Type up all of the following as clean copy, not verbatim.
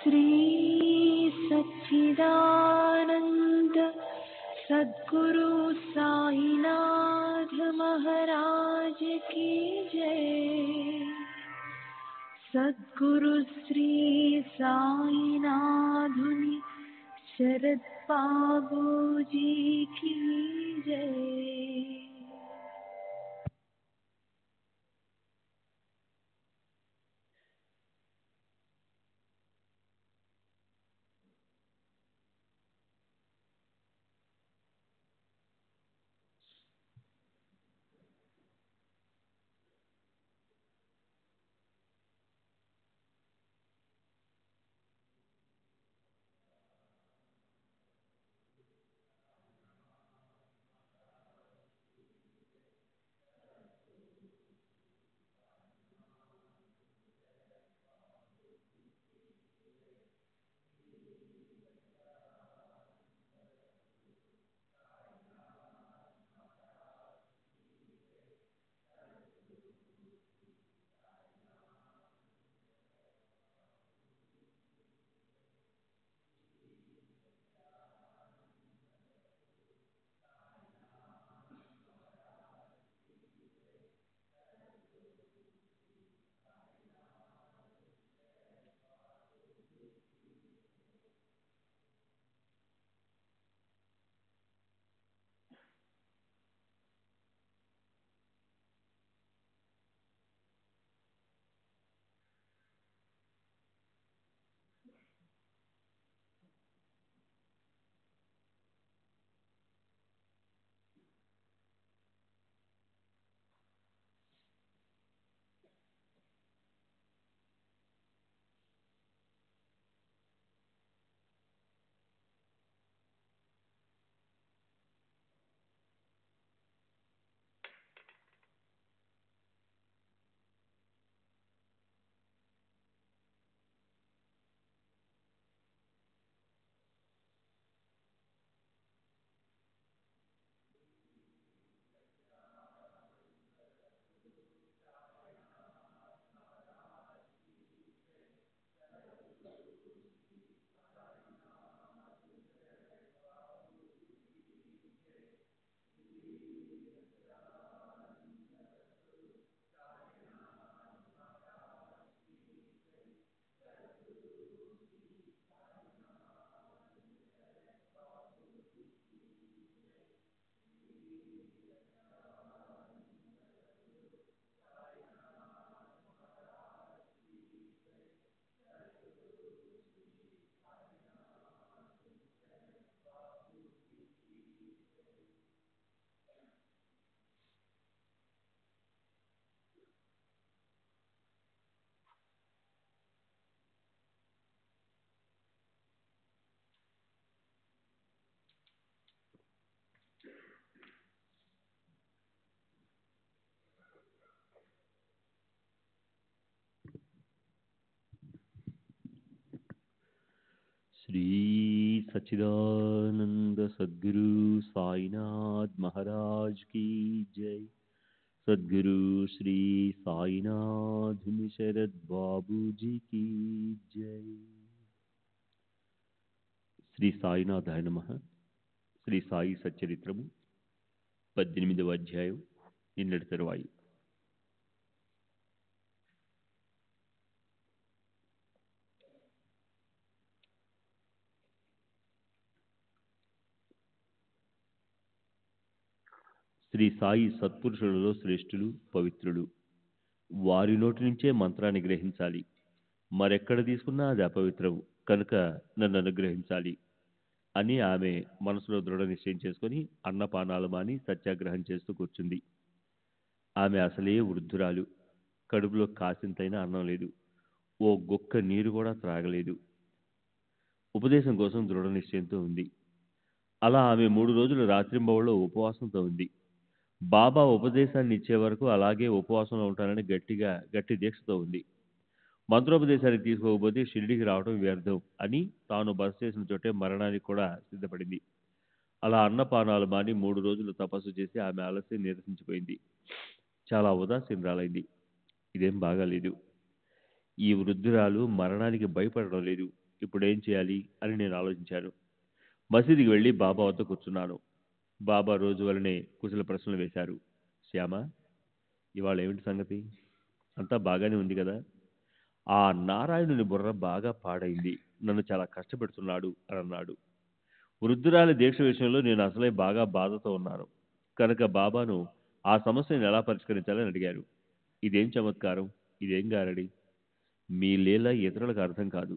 श्री सच्चिदानंद सद्गुरु साईनाथ महाराज की जय। सद्गुरु श्री साईनाथुनि शरद बाबू जी की जय। श्री सच्चिदानंद सद्गुरु साईनाथ महाराज की जय। सद्गुरु श्री साईनाथ शरद बाबू जी की जय। శ్రీ సాయినాథాయ నమః. శ్రీ సాయి సచ్చరిత్రము 18వ అధ్యాయం నిన్నటి తరువాయి. శ్రీ సాయి సత్పురుషులలో శ్రేష్ఠులు, పవిత్రులు. వారి నోటి నుంచే మంత్రాన్ని గ్రహించాలి. మరెక్కడ తీసుకున్నా అది అపవిత్రం కనుక నన్ను అనుగ్రహించాలి అని ఆమె మనసులో దృఢ నిశ్చయం చేసుకుని అన్నపానాలు మాని సత్యాగ్రహం చేస్తూ కూర్చుంది. ఆమె అసలే వృద్ధురాలు. కడుపులో కాసింతైనా అన్నం లేదు. ఓ గుక్క నీరు కూడా త్రాగలేదు. ఉపదేశం కోసం దృఢ నిశ్చయంతో ఉంది. అలా ఆమె 3 రోజులు రాత్రింబవళ్ళు ఉపవాసంతో ఉంది. బాబా ఉపదేశాన్ని ఇచ్చే వరకు అలాగే ఉపవాసంలో ఉంటానని గట్టి దీక్షతో ఉంది. మంత్రోపదేశానికి తీసుకోకపోతే షిరిడికి రావడం వ్యర్థం అని తాను బస చేసిన చోటే మరణానికి కూడా సిద్ధపడింది. అలా అన్నపానాలు మాని 3 రోజులు తపస్సు చేసి ఆమె ఆలస్యం నిరసించిపోయింది. చాలా ఉదాసీనరాలైంది. ఇదేం బాగాలేదు. ఈ వృద్ధురాలు మరణానికి భయపడడం లేదు. ఇప్పుడు ఏం చేయాలి అని నేను ఆలోచించాను. మసీదుకి వెళ్ళి బాబా వద్ద కూర్చున్నాను. బాబా రోజు వలనే కుశల ప్రశ్నలు వేశారు. శ్యామ, ఇవాళ ఏమిటి సంగతి? అంతా బాగానే ఉంది కదా? ఆ నారాయణుని బుర్ర బాగా పాడైంది, నన్ను చాలా కష్టపెడుతున్నాడు అని అన్నాడు. వృద్ధురాలి దీక్ష విషయంలో నేను అసలే బాగా బాధతో ఉన్నాను కనుక బాబాను ఆ సమస్యను ఎలా పరిష్కరించాలని అడిగారు. ఇదేం చమత్కారం, ఇదేం గారడి? మీ లీల ఇతరులకు అర్థం కాదు.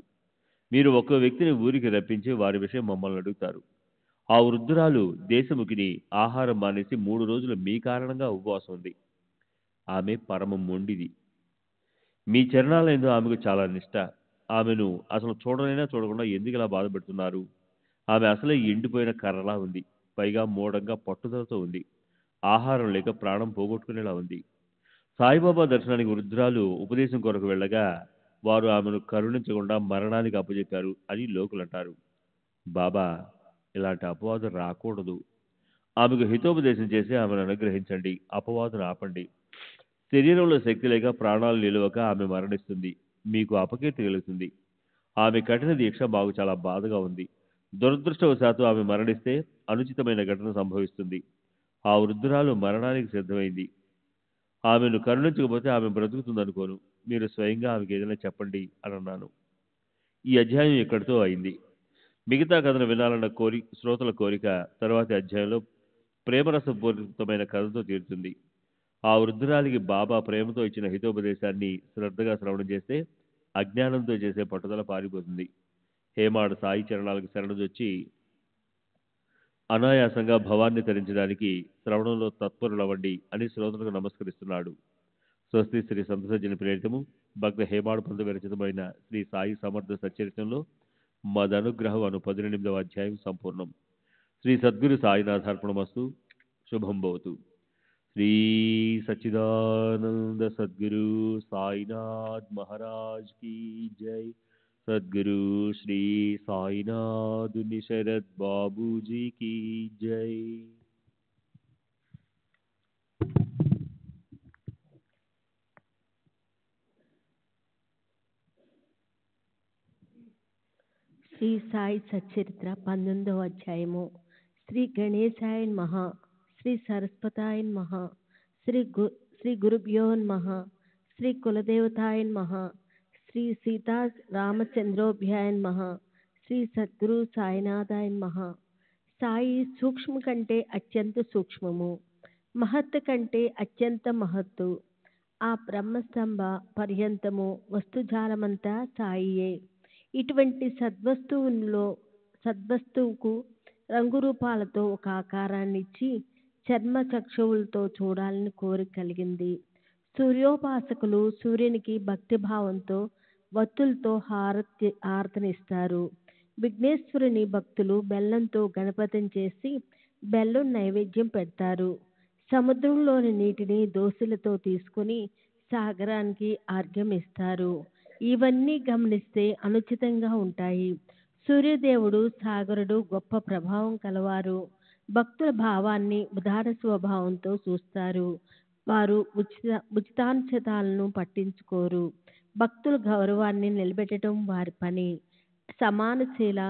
మీరు ఒక్కో వ్యక్తిని ఊరికి రప్పించి వారి విషయం మమ్మల్ని అడుగుతారు. ఆ వృద్ధురాలు దేశముఖిని ఆహారం మానేసి 3 రోజులు మీ కారణంగా ఉపవాసం ఉంది. ఆమె పరమ మొండిది. మీ చరణాలయందు ఆమెకు చాలా నిష్ట. ఆమెను అసలు చూడనైనా చూడకుండా ఎందుకు ఇలా బాధపెడుతున్నారు? ఆమె అసలే ఎండిపోయిన కర్రలా ఉంది. పైగా మూఢంగా పట్టుదలతో ఉంది. ఆహారం లేక ప్రాణం పోగొట్టుకునేలా ఉంది. సాయిబాబా దర్శనానికి వృద్ధురాలు ఉపదేశం కొరకు వెళ్ళగా వారు ఆమెను కరుణించకుండా మరణానికి అప్పచెప్పారు అని లోకులంటారు. బాబా, ఇలాంటి అపవాదం రాకూడదు. ఆమెకు హితోపదేశం చేసి ఆమెను అనుగ్రహించండి, అపవాదును ఆపండి. శరీరంలో శక్తి లేక ప్రాణాలు నిలవక ఆమె మరణిస్తుంది. మీకు అపకీర్తి కలుగుతుంది. ఆమె కఠిన దీక్ష మాకు చాలా బాధగా ఉంది. దురదృష్టవశాత్తు ఆమె మరణిస్తే అనుచితమైన ఘటన సంభవిస్తుంది. ఆ వృద్ధురాలు మరణానికి సిద్ధమైంది. ఆమెను కరుణించకపోతే ఆమె బ్రతుకుతుందనుకోను. మీరు స్వయంగా ఆమెకు ఏదైనా చెప్పండి అని అన్నాను. ఈ అధ్యాయం ఇక్కడితో అయింది. మిగతా కథను వినాలన్న శ్రోతల కోరిక తర్వాతి అధ్యాయంలో ప్రేమరసపూరితమైన కథతో తీరుతుంది. ఆ వృద్ధురాలికి బాబా ప్రేమతో ఇచ్చిన హితోపదేశాన్ని శ్రద్ధగా శ్రవణం చేస్తే అజ్ఞానంతో చేసే పట్టుదల పారిపోతుంది. హేమాడు సాయి చరణాలకు శరణుజొచ్చి అనాయాసంగా భవాన్ని తరించడానికి శ్రవణంలో తత్పరులవ్వండి అని శ్రోతలకు నమస్కరిస్తున్నాడు. స్వస్తి శ్రీ సంతసజ్జన ప్రేరితము భక్త హేమాడు పంత విరచితమైన శ్రీ సాయి సమర్థ సచ్చరిత్రంలో మదనుగ్రహం అను 18వ అధ్యాయం సంపూర్ణం. శ్రీ సద్గురు సాయినాథార్పణమస్తు. శుభం భవతు. శ్రీ సచ్చిదానంద సద్గురు సాయినాథ్ మహారాజ్ की जय. सद्गुरु श्री साईनाथ निशरद बाबू जी की जय. శ్రీ సాయి సచ్చరిత్ర 19వ అధ్యాయము. శ్రీ గణేశాయ నమః, శ్రీ సరస్వతాయ నమః, శ్రీ గురుభ్యో నమః, శ్రీ కులదేవతాయ నమః, శ్రీ సీతా రామచంద్రోభ్యాయ నమః, శ్రీ సద్గురు సాయినాథాయ నమః. సాయి సూక్ష్మ కంటే అత్యంత సూక్ష్మము, మహత్ కంటే అత్యంత మహత్తు. ఆ బ్రహ్మస్తంభ పర్యంతము వస్తుజాలమంతా సాయియే. ఇటువంటి సద్వస్తువుకు రంగురూపాలతో ఒక ఆకారాన్ని ఇచ్చి చర్మ చక్షువులతో చూడాలని కోరిక కలిగింది. సూర్యోపాసకులు సూర్యునికి భక్తిభావంతో వత్తులతో హారతనిస్తారు. విఘ్నేశ్వరుని భక్తులు బెల్లంతో గణపతిని చేసి బెల్లం నైవేద్యం పెడతారు. సముద్రంలోని నీటిని దోశలతో తీసుకుని సాగరానికి అర్ఘ్యం ఇస్తారు. ఇవన్నీ గమనిస్తే అనుచితంగా ఉంటాయి. సూర్యదేవుడు సాగరుడు గొప్ప ప్రభావం కలవారు. భక్తుల భావాన్ని ఉదార స్వభావంతో చూస్తారు. వారు ఉచితానుచితాలను పట్టించుకోరు. భక్తుల గౌరవాన్ని నిలబెట్టడం వారి పని. సమానశీల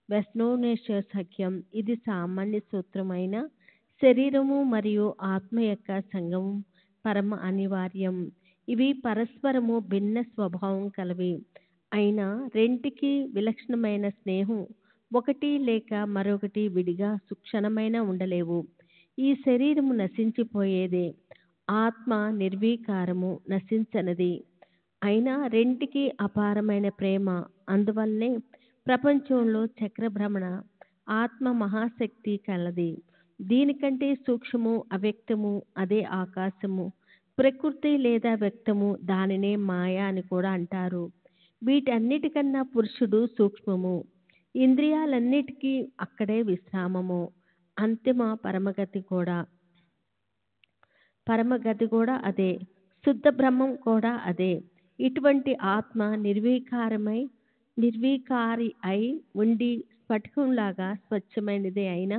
వ్యసనోన్మేష సఖ్యం, ఇది సామాన్య సూత్రమైన శరీరము మరియు ఆత్మ యొక్క సంగమం పరమ అనివార్యం. ఇవి పరస్పరము భిన్న స్వభావం కలవి. అయినా రెంటికి విలక్షణమైన స్నేహం ఒకటి లేక మరొకటి విడిగా సుక్షణమైన ఉండలేవు. ఈ శరీరము నశించిపోయేదే, ఆత్మ నిర్వీకారము నశించనిది. అయినా రెంటికి అపారమైన ప్రేమ. అందువల్లనే ప్రపంచంలో చక్రభ్రమణ ఆత్మ మహాశక్తి కలది. దీనికంటే సూక్ష్మము అవ్యక్తము అదే ఆకాశము. ప్రకృతి లేదా వ్యక్తము, దానినే మాయ అని కూడా అంటారు. వీటన్నిటికన్నా పురుషుడు సూక్ష్మము. ఇంద్రియాలన్నిటికీ అక్కడే విశ్రామము. అంతిమ పరమగతి కూడా అదే. శుద్ధ బ్రహ్మం కూడా అదే. ఇటువంటి ఆత్మ నిర్వీకారి అయి ఉండి స్ఫటికంలాగా స్వచ్ఛమైనదే అయినా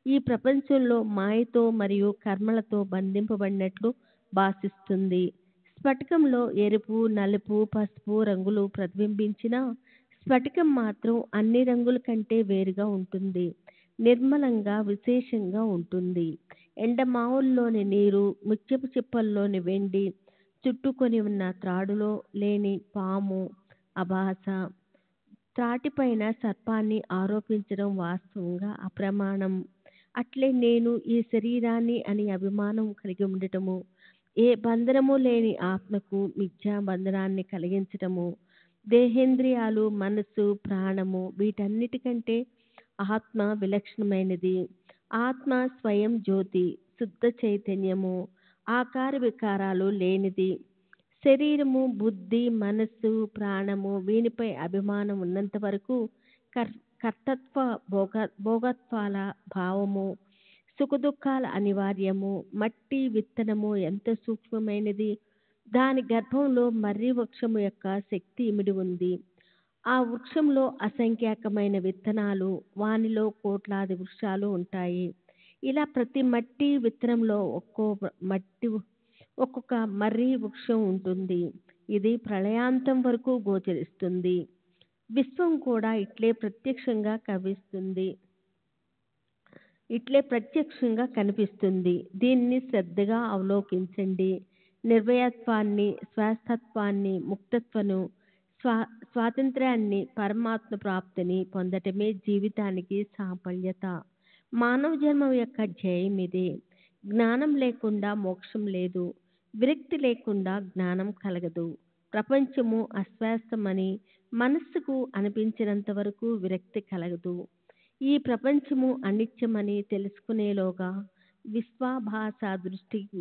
ఈ ప్రపంచంలో మాయతో మరియు కర్మలతో బంధింపబడినట్లు భాషిస్తుంది. స్ఫటికంలో ఎరుపు, నలుపు, పసుపు రంగులు ప్రతిబింబించిన స్ఫటికం మాత్రం అన్ని రంగుల కంటే వేరుగా ఉంటుంది, నిర్మలంగా విశేషంగా ఉంటుంది. ఎండమావుల్లోని నీరు, ముత్యపు చిప్పల్లోని వెండి, చుట్టుకొని ఉన్న త్రాడులో లేని పాము అభాస, త్రాటిపైన సర్పాన్ని ఆరోపించడం వాస్తవంగా అప్రమాణం. అట్లే నేను ఈ శరీరాన్ని అని అభిమానం కలిగి ఉండటము, ఏ బంధనము లేని ఆత్మకు మిథ్యా బంధనాన్ని కలిగించటము. దేహేంద్రియాలు, మనస్సు, ప్రాణము వీటన్నిటికంటే ఆత్మ విలక్షణమైనది. ఆత్మ స్వయం జ్యోతి, శుద్ధ చైతన్యము, ఆకార వికారాలు లేనిది. శరీరము, బుద్ధి, మనస్సు, ప్రాణము వీనిపై అభిమానం ఉన్నంత వరకు కర్తత్వ భోగత్వాల భావము, సుఖదుఖాల అనివార్యము. మట్టి విత్తనము ఎంత సూక్ష్మమైనది, దాని గర్భంలో మర్రి వృక్షము యొక్క శక్తి ఇమిడి ఉంది. ఆ వృక్షంలో అసంఖ్యాకమైన విత్తనాలు, వానిలో కోట్లాది వృక్షాలు ఉంటాయి. ఇలా ప్రతి మట్టి విత్తనంలో ఒక్కొక్క మర్రి వృక్షం ఉంటుంది. ఇది ప్రళయాంతం వరకు గోచరిస్తుంది. విశ్వం కూడా ఇట్లే ప్రత్యక్షంగా కనిపిస్తుంది. దీన్ని శ్రద్ధగా అవలోకించండి. నిర్భయత్వాన్ని, స్వస్థత్వాన్ని, ముక్తత్వను, స్వాతంత్ర్యాన్ని, పరమాత్మ ప్రాప్తిని పొందటమే జీవితానికి సాఫల్యత. మానవ జన్మ యొక్క ధ్యేయం ఇదే. జ్ఞానం లేకుండా మోక్షం లేదు, విరక్తి లేకుండా జ్ఞానం కలగదు. ప్రపంచము అశాశ్వతమని మనస్సుకు అనిపించినంత వరకు విరక్తి కలగదు. ఈ ప్రపంచము అనిత్యమని తెలుసుకునేలోగా విశ్వాభాస దృష్టికి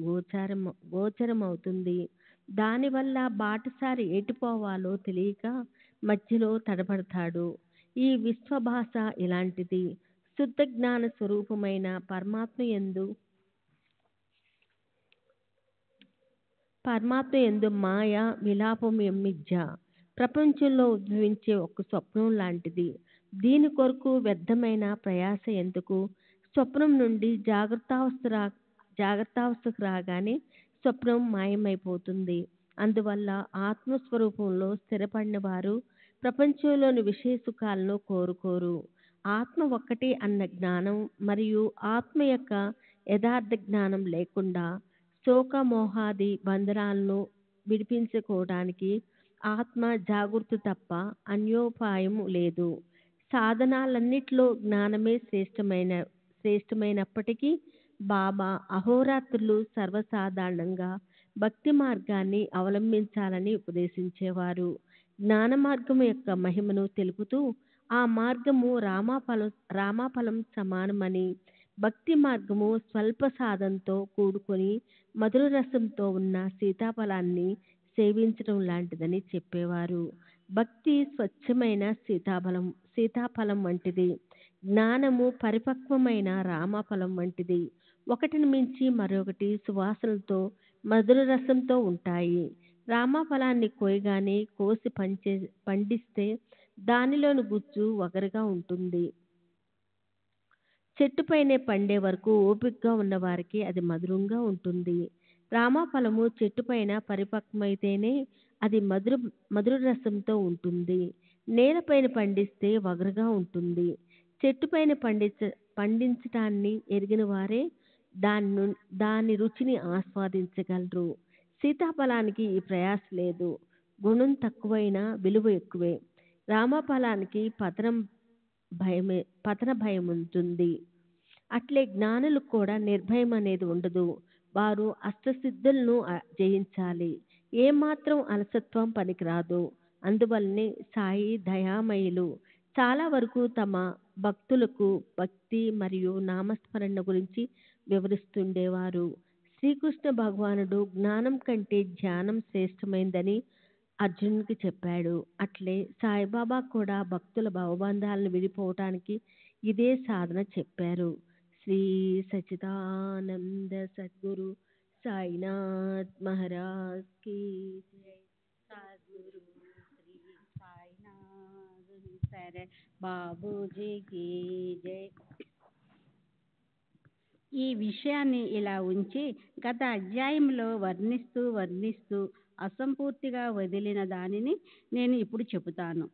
గోచరమవుతుంది. దానివల్ల బాటసారి ఎటుపోవాలో తెలియక మధ్యలో తడబడతాడు. ఈ విశ్వభాష ఇలాంటిది. శుద్ధ జ్ఞాన స్వరూపమైన పరమాత్మ యందు మాయ విలాపం మిథ్య. ప్రపంచంలో ఉద్భవించే ఒక స్వప్నం లాంటిది. దీని కొరకు వ్యర్థమైన ప్రయాస ఎందుకు? స్వప్నం నుండి జాగ్రత్తావస్థకు రాగానే స్వప్నం మాయమైపోతుంది. అందువల్ల ఆత్మస్వరూపంలో స్థిరపడిన వారు ప్రపంచంలోని విషయ సుఖాలను కోరుకోరు. ఆత్మ ఒక్కటే అన్న జ్ఞానం మరియు ఆత్మ యొక్క యథార్థ జ్ఞానం లేకుండా శోకమోహాది బంధనాలను విడిపించుకోవడానికి ఆత్మ జాగృతి తప్ప అన్యోపాయం లేదు. సాధనాలన్నిటిలో జ్ఞానమే శ్రేష్టమైనప్పటికీ బాబా అహోరాత్రులు సర్వసాధారణంగా భక్తి మార్గాన్ని అవలంబించాలని ఉపదేశించేవారు. జ్ఞాన మార్గము యొక్క మహిమను తెలుపుతూ ఆ మార్గము రామాఫలం సమానమని, భక్తి మార్గము స్వల్ప సాధనతో కూడుకొని మధుర రసంతో ఉన్న సీతాఫలాన్ని సేవించడం లాంటిదని చెప్పేవారు. భక్తి స్వచ్ఛమైన సీతాఫలం వంటిది. జ్ఞానము పరిపక్వమైన రామఫలం వంటిది. ఒకటిని మించి మరొకటి సువాసనలతో మధుర రసంతో ఉంటాయి. రామఫలాన్ని కోసి పండిస్తే దానిలోని గుజ్జు వగరుగా ఉంటుంది. చెట్టుపైనే పండే వరకు ఓపికగా ఉన్న వారికి అది మధురంగా ఉంటుంది. రామఫలము చెట్టుపైన పరిపక్వమైతేనే అది మధుర రసంతో ఉంటుంది. నేలపైన పండిస్తే వగరుగా ఉంటుంది. చెట్టుపైన పండించటాన్ని ఎరిగిన వారే దాని రుచిని ఆస్వాదించగలరు. సీతాఫలానికి ఈ ప్రయాస లేదు. గుణం తక్కువైనా విలువ ఎక్కువే. రామఫలానికి పతన భయం ఉంటుంది. అట్లే జ్ఞానులకు కూడా నిర్భయం అనేది ఉండదు. వారు అష్టసిద్ధులను జయించాలి. ఏమాత్రం అలసత్వం పనికిరాదు. అందువల్లనే సాయి దయామయులు చాలా వరకు తమ భక్తులకు భక్తి మరియు నామస్మరణ గురించి వివరిస్తుండేవారు. శ్రీకృష్ణ భగవానుడు జ్ఞానం కంటే ధ్యానం శ్రేష్టమైందని అర్జునుడికి చెప్పాడు. అట్లే సాయిబాబా కూడా భక్తుల భవబంధాలను విడిపోవటానికి ఇదే సాధన చెప్పారు. శ్రీ సచ్చిదానంద సద్గురు సాయినాథ్ మహారాజ్ కి జై. సద్గురు శ్రీ సాయినాథ్ సరే బాబూజీకి జై. ఈ విషయాన్ని ఇలా ఉంచి గత అధ్యాయంలో వర్ణిస్తూ అసంపూర్తిగా వదిలిన దానిని నేను ఇప్పుడు చెబుతాను.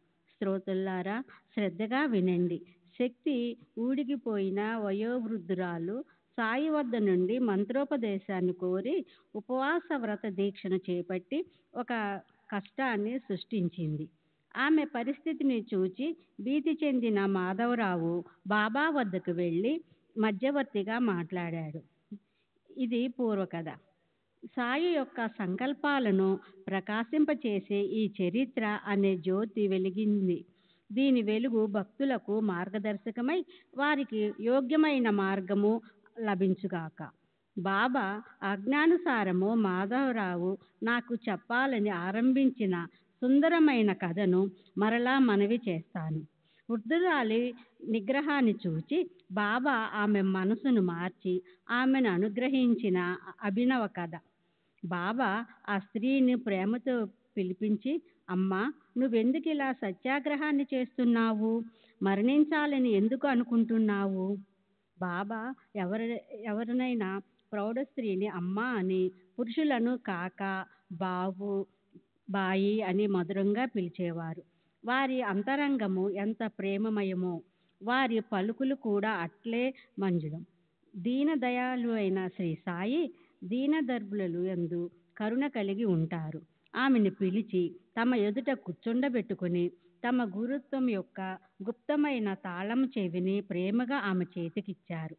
శ్రోతల్లారా శ్రద్ధగా వినండి. శక్తి ఊడిగిపోయిన వయోవృద్ధురాలు సాయి వద్ద నుండి మంత్రోపదేశాన్ని కోరి ఉపవాస వ్రత దీక్షను చేపట్టి ఒక కష్టాన్ని సృష్టించింది. ఆమె పరిస్థితిని చూచి భీతి చెందిన మాధవరావు బాబా వద్దకు వెళ్ళి మధ్యవర్తిగా మాట్లాడాడు. ఇది పూర్వకథ. సాయి యొక్క సంకల్పాలను ప్రకాశింపచేసే ఈ చరిత్ర అనే జ్యోతి వెలిగింది. దీని వెలుగు భక్తులకు మార్గదర్శకమై వారికి యోగ్యమైన మార్గము లభించుగాక. బాబా ఆజ్ఞానుసారము మాధవరావు నాకు చెప్పాలని ఆరంభించిన సుందరమైన కథను మరలా మనవి చేస్తాను. వృద్ధురాలి నిగ్రహాన్ని చూచి బాబా ఆమె మనసును మార్చి ఆమెను అనుగ్రహించిన అభినవ కథ. బాబా ఆ స్త్రీని ప్రేమతో పిలిపించి, అమ్మా, నువ్వెందుకు ఇలా సత్యాగ్రహాన్ని చేస్తున్నావు? మరణించాలని ఎందుకు అనుకుంటున్నావు? బాబా ఎవరినైనా ప్రౌఢ స్త్రీని అమ్మ అని, పురుషులను కాక, బాబు, బాయి అని మధురంగా పిలిచేవారు. వారి అంతరంగము ఎంత ప్రేమమయమో వారి పలుకులు కూడా అట్లే మంజులం. దీనదయాలు అయిన శ్రీ సాయి దీనదర్భులు యందు కరుణ కలిగి ఉంటారు. ఆమెను పిలిచి తమ ఎదుట కూర్చుండబెట్టుకుని తమ గురుత్వం యొక్క గుప్తమైన తాళం చెవిని ప్రేమగా ఆమె చేతికిచ్చారు.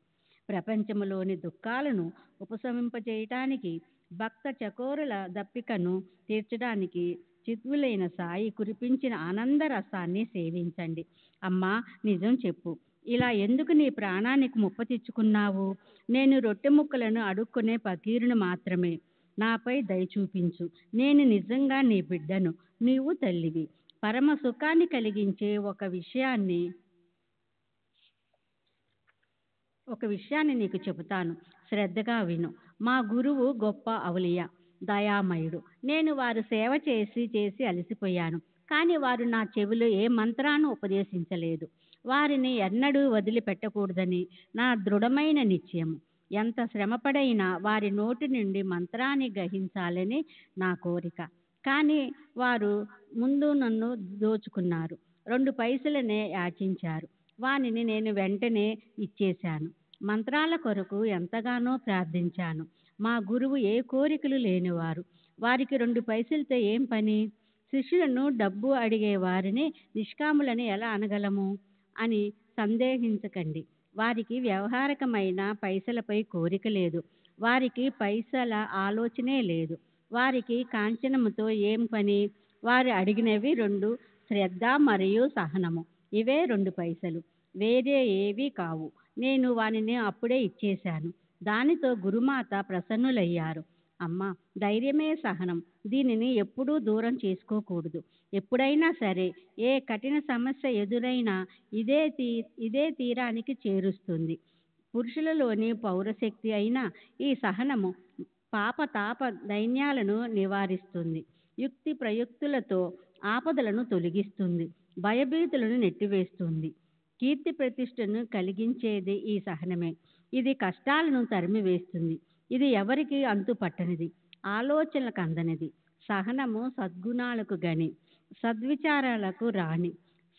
ప్రపంచంలోని దుఃఖాలను ఉపశమింపజేయటానికి, భక్త చకోరుల దప్పికను తీర్చడానికి చిత్తులైన సాయి కురిపించిన ఆనంద రసాన్ని సేవించండి. అమ్మా, నిజం చెప్పు, ఇలా ఎందుకు నీ ప్రాణానికి ముప్ప తెచ్చుకున్నావు? నేను రొట్టె ముక్కలను అడుక్కునే ఫకీరును మాత్రమే. నాపై దయ చూపించు. నేను నిజంగా నీ బిడ్డను, నీవు తల్లివి. పరమ సుఖాన్ని కలిగించే ఒక విషయాన్ని నీకు చెబుతాను, శ్రద్ధగా విను. మా గురువు గొప్ప ఔలియా, దయామయుడు. నేను వారు సేవ చేసి అలసిపోయాను. కానీ వారు నా చెవిలో ఏ మంత్రాన్ని ఉపదేశించలేదు. వారిని ఎన్నడూ వదిలిపెట్టకూడదని నా దృఢమైన నిశ్చయము. ఎంత శ్రమపడైనా వారి నోటి నుండి మంత్రాన్ని గ్రహించాలని నా కోరిక. కానీ వారు ముందు నన్ను దోచుకున్నారు. 2 పైసలనే యాచించారు. వానిని నేను వెంటనే ఇచ్చేశాను. మంత్రాల కొరకు ఎంతగానో ప్రార్థించాను. మా గురువు ఏ కోరికలు లేనివారు. వారికి 2 పైసలతో ఏం పని? శిష్యులను డబ్బు అడిగే వారిని నిష్కాములని ఎలా అనగలము అని సందేహించకండి. వారికి వ్యవహారకమైన పైసలపై కోరిక లేదు. వారికి పైసల ఆలోచనే లేదు. వారికి కాంచనముతో ఏం పని? వారు అడిగినవి 2, శ్రద్ధ మరియు సహనము. ఇవే 2 పైసలు, వేరే ఏవీ కావు. నేను వానిని అప్పుడే ఇచ్చేశాను. దానితో గురుమాత ప్రసన్నులయ్యారు. అమ్మా, ధైర్యమే సహనం. దీనిని ఎప్పుడూ దూరం చేసుకోకూడదు. ఎప్పుడైనా సరే ఏ కఠిన సమస్య ఎదురైనా ఇదే తీరానికి చేరుస్తుంది. పురుషులలోని పౌరశక్తి అయిన ఈ సహనము పాప తాప దైన్యాలను నివారిస్తుంది. యుక్తి ప్రయుక్తులతో ఆపదలను తొలగిస్తుంది. భయభీతులను నెట్టివేస్తుంది. కీర్తి ప్రతిష్టను కలిగించేది ఈ సహనమే. ఇది కష్టాలను తరిమివేస్తుంది. ఇది ఎవరికి అంతు పట్టనిది, ఆలోచనలకు అందనిది. సహనము సద్గుణాలకు గని, సద్విచారాలకు రాణి.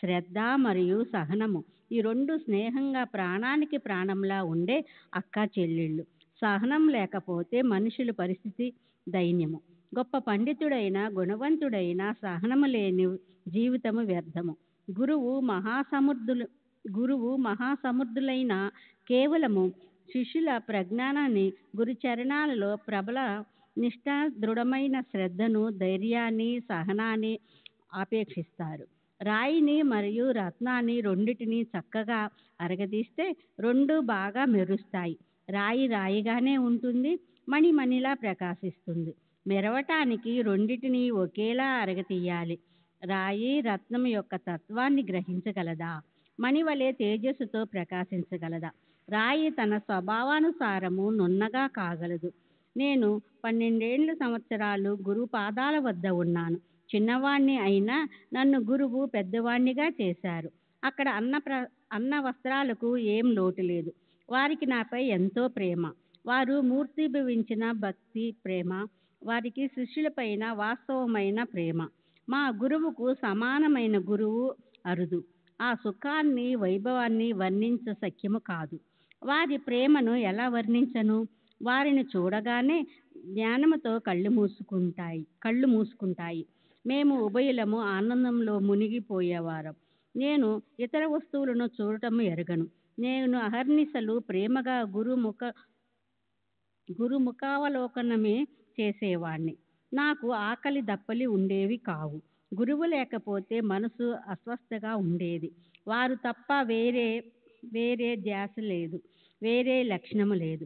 శ్రద్ధ మరియు సహనము ఈ 2 స్నేహంగా ప్రాణానికి ప్రాణంలా ఉండే అక్కా చెల్లెళ్ళు. సహనం లేకపోతే మనుషుల పరిస్థితి దైన్యము. గొప్ప పండితుడైన, గుణవంతుడైన సహనము లేని జీవితము వ్యర్థము. గురువు మహాసముద్రులైన కేవలము శిష్యుల ప్రజ్ఞానాన్ని, గురుచరణాలలో ప్రబల నిష్ఠ, దృఢమైన శ్రద్ధను, ధైర్యాన్ని, సహనాన్ని ఆపేక్షిస్తారు. రాయిని మరియు రత్నాన్ని రెండిటిని చక్కగా అరగదీస్తే 2 బాగా మెరుస్తాయి. రాయి రాయిగానే ఉంటుంది, మణి మణిలా ప్రకాశిస్తుంది. మెరవటానికి రెండిటిని ఒకేలా అరగతీయాలి. రాయి రత్నం యొక్క తత్వాన్ని గ్రహించగలదా? మణి వలె తేజస్సుతో ప్రకాశించగలదా? రాయి తన స్వభావానుసారము నున్నగా కాగలదు. నేను 12 సంవత్సరాలు గురువు పాదాల వద్ద ఉన్నాను. చిన్నవాణ్ణి అయినా నన్ను గురువు పెద్దవాణ్ణిగా చేశారు. అక్కడ అన్న వస్త్రాలకు ఏం లోటు లేదు. వారికి నాపై ఎంతో ప్రేమ. వారు మూర్తిభవించిన భక్తి ప్రేమ. వారికి శిష్యులపైన వాస్తవమైన ప్రేమ. మా గురువుకు సమానమైన గురువు అరుదు. ఆ సుఖాన్ని, వైభవాన్ని వర్ణించ సఖ్యము కాదు. వారి ప్రేమను ఎలా వర్ణించను? వారిని చూడగానే జ్ఞానముతో కళ్ళు మూసుకుంటాయి. మేము ఉభయులము ఆనందంలో మునిగిపోయేవారం. నేను ఇతర వస్తువులను చూడటము ఎరగను. నేను అహర్నిశలు ప్రేమగా గురుముఖావలోకనమే చేసేవాణ్ణి. నాకు ఆకలి దప్పలి ఉండేవి కావు. గురువు లేకపోతే మనసు అస్వస్థగా ఉండేది. వారు తప్ప వేరే ధ్యాస లేదు, వేరే లక్షణము లేదు.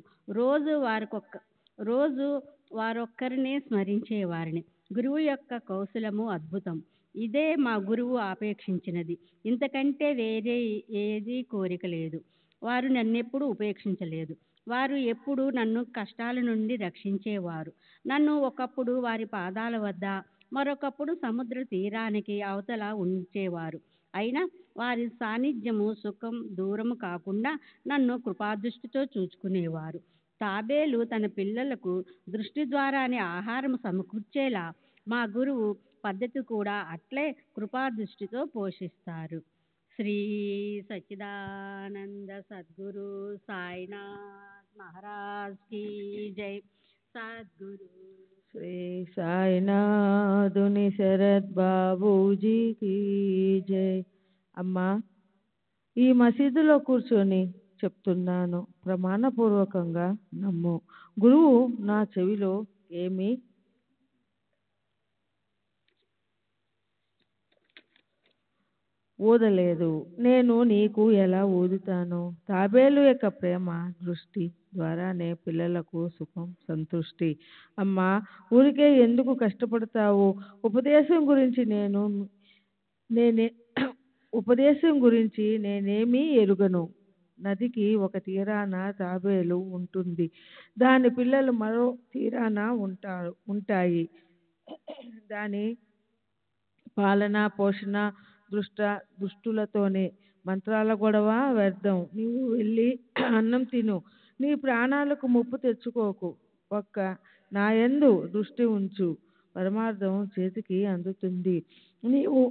రోజు వారొక్కరినే స్మరించేవారిని. గురువు యొక్క కౌశలము అద్భుతం. ఇదే మా గురువు ఆపేక్షించినది. ఇంతకంటే వేరే ఏదీ కోరిక లేదు. వారు నన్నెప్పుడు ఉపేక్షించలేదు. వారు ఎప్పుడు నన్ను కష్టాల నుండి రక్షించేవారు. నన్ను ఒకప్పుడు వారి పాదాల వద్ద, మరొకప్పుడు సముద్ర తీరానికి అవతల ఉంచేవారు. అయినా వారి సాన్నిధ్యము, సుఖం దూరము కాకుండా నన్ను కృపాదృష్టితో చూచుకునేవారు. తాబేలు తన పిల్లలకు దృష్టి ద్వారానే ఆహారం సమకూర్చేలా మా గురువు పద్ధతి కూడా అట్లే కృపాదృష్టితో పోషిస్తారు. శ్రీ సచ్చిదానంద సద్గురు సాయినాథ్ మహారాజ్ కీ జై. సద్గురు శ్రీ సాయినాథుని శరత్ బాబూజీకి జై. అమ్మా, ఈ మసీదులో కూర్చొని చెప్తున్నాను, ప్రమాణపూర్వకంగా నమ్ము. గురువు నా చెవిలో ఏమీ ఊదలేదు. నేను నీకు ఎలా ఊదుతాను? తాబేలు యొక్క ప్రేమ దృష్టి ద్వారానే పిల్లలకు సుఖం, సంతృష్టి. అమ్మా, ఊరికే ఎందుకు కష్టపడతావు? ఉపదేశం గురించి నేనేమీ ఎరుగను. నదికి ఒక తీరాన తాబేలు ఉంటుంది, దాని పిల్లలు మరో తీరాన ఉంటాయి. దాని పాలన, పోషణ దుష్టులతోనే. మంత్రాల గొడవ వ్యర్థం. నీవు వెళ్ళి అన్నం తిను. నీ ప్రాణాలకు ముప్పు తెచ్చుకోకు. ఒక్క నాయందు దృష్టి ఉంచు, పరమార్థం చేతికి అందుతుంది. నీవు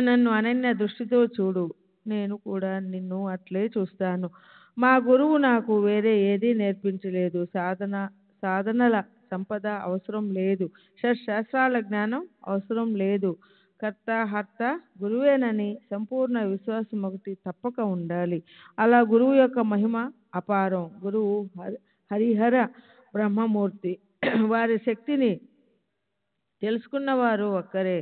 నన్ను అనన్య దృష్టితో చూడు, నేను కూడా నిన్ను అట్లే చూస్తాను. మా గురువు నాకు వేరే ఏదీ నేర్పించలేదు. సాధనల సంపద అవసరం లేదు. శాస్త్రాల జ్ఞానం అవసరం లేదు. కర్త హర్త గురువేనని సంపూర్ణ విశ్వాసం ఒకటి తప్పక ఉండాలి. అలా గురువు యొక్క మహిమ అపారం. గురువు హరిహర బ్రహ్మమూర్తి. వారి శక్తిని తెలుసుకున్నవారు ఒక్కరే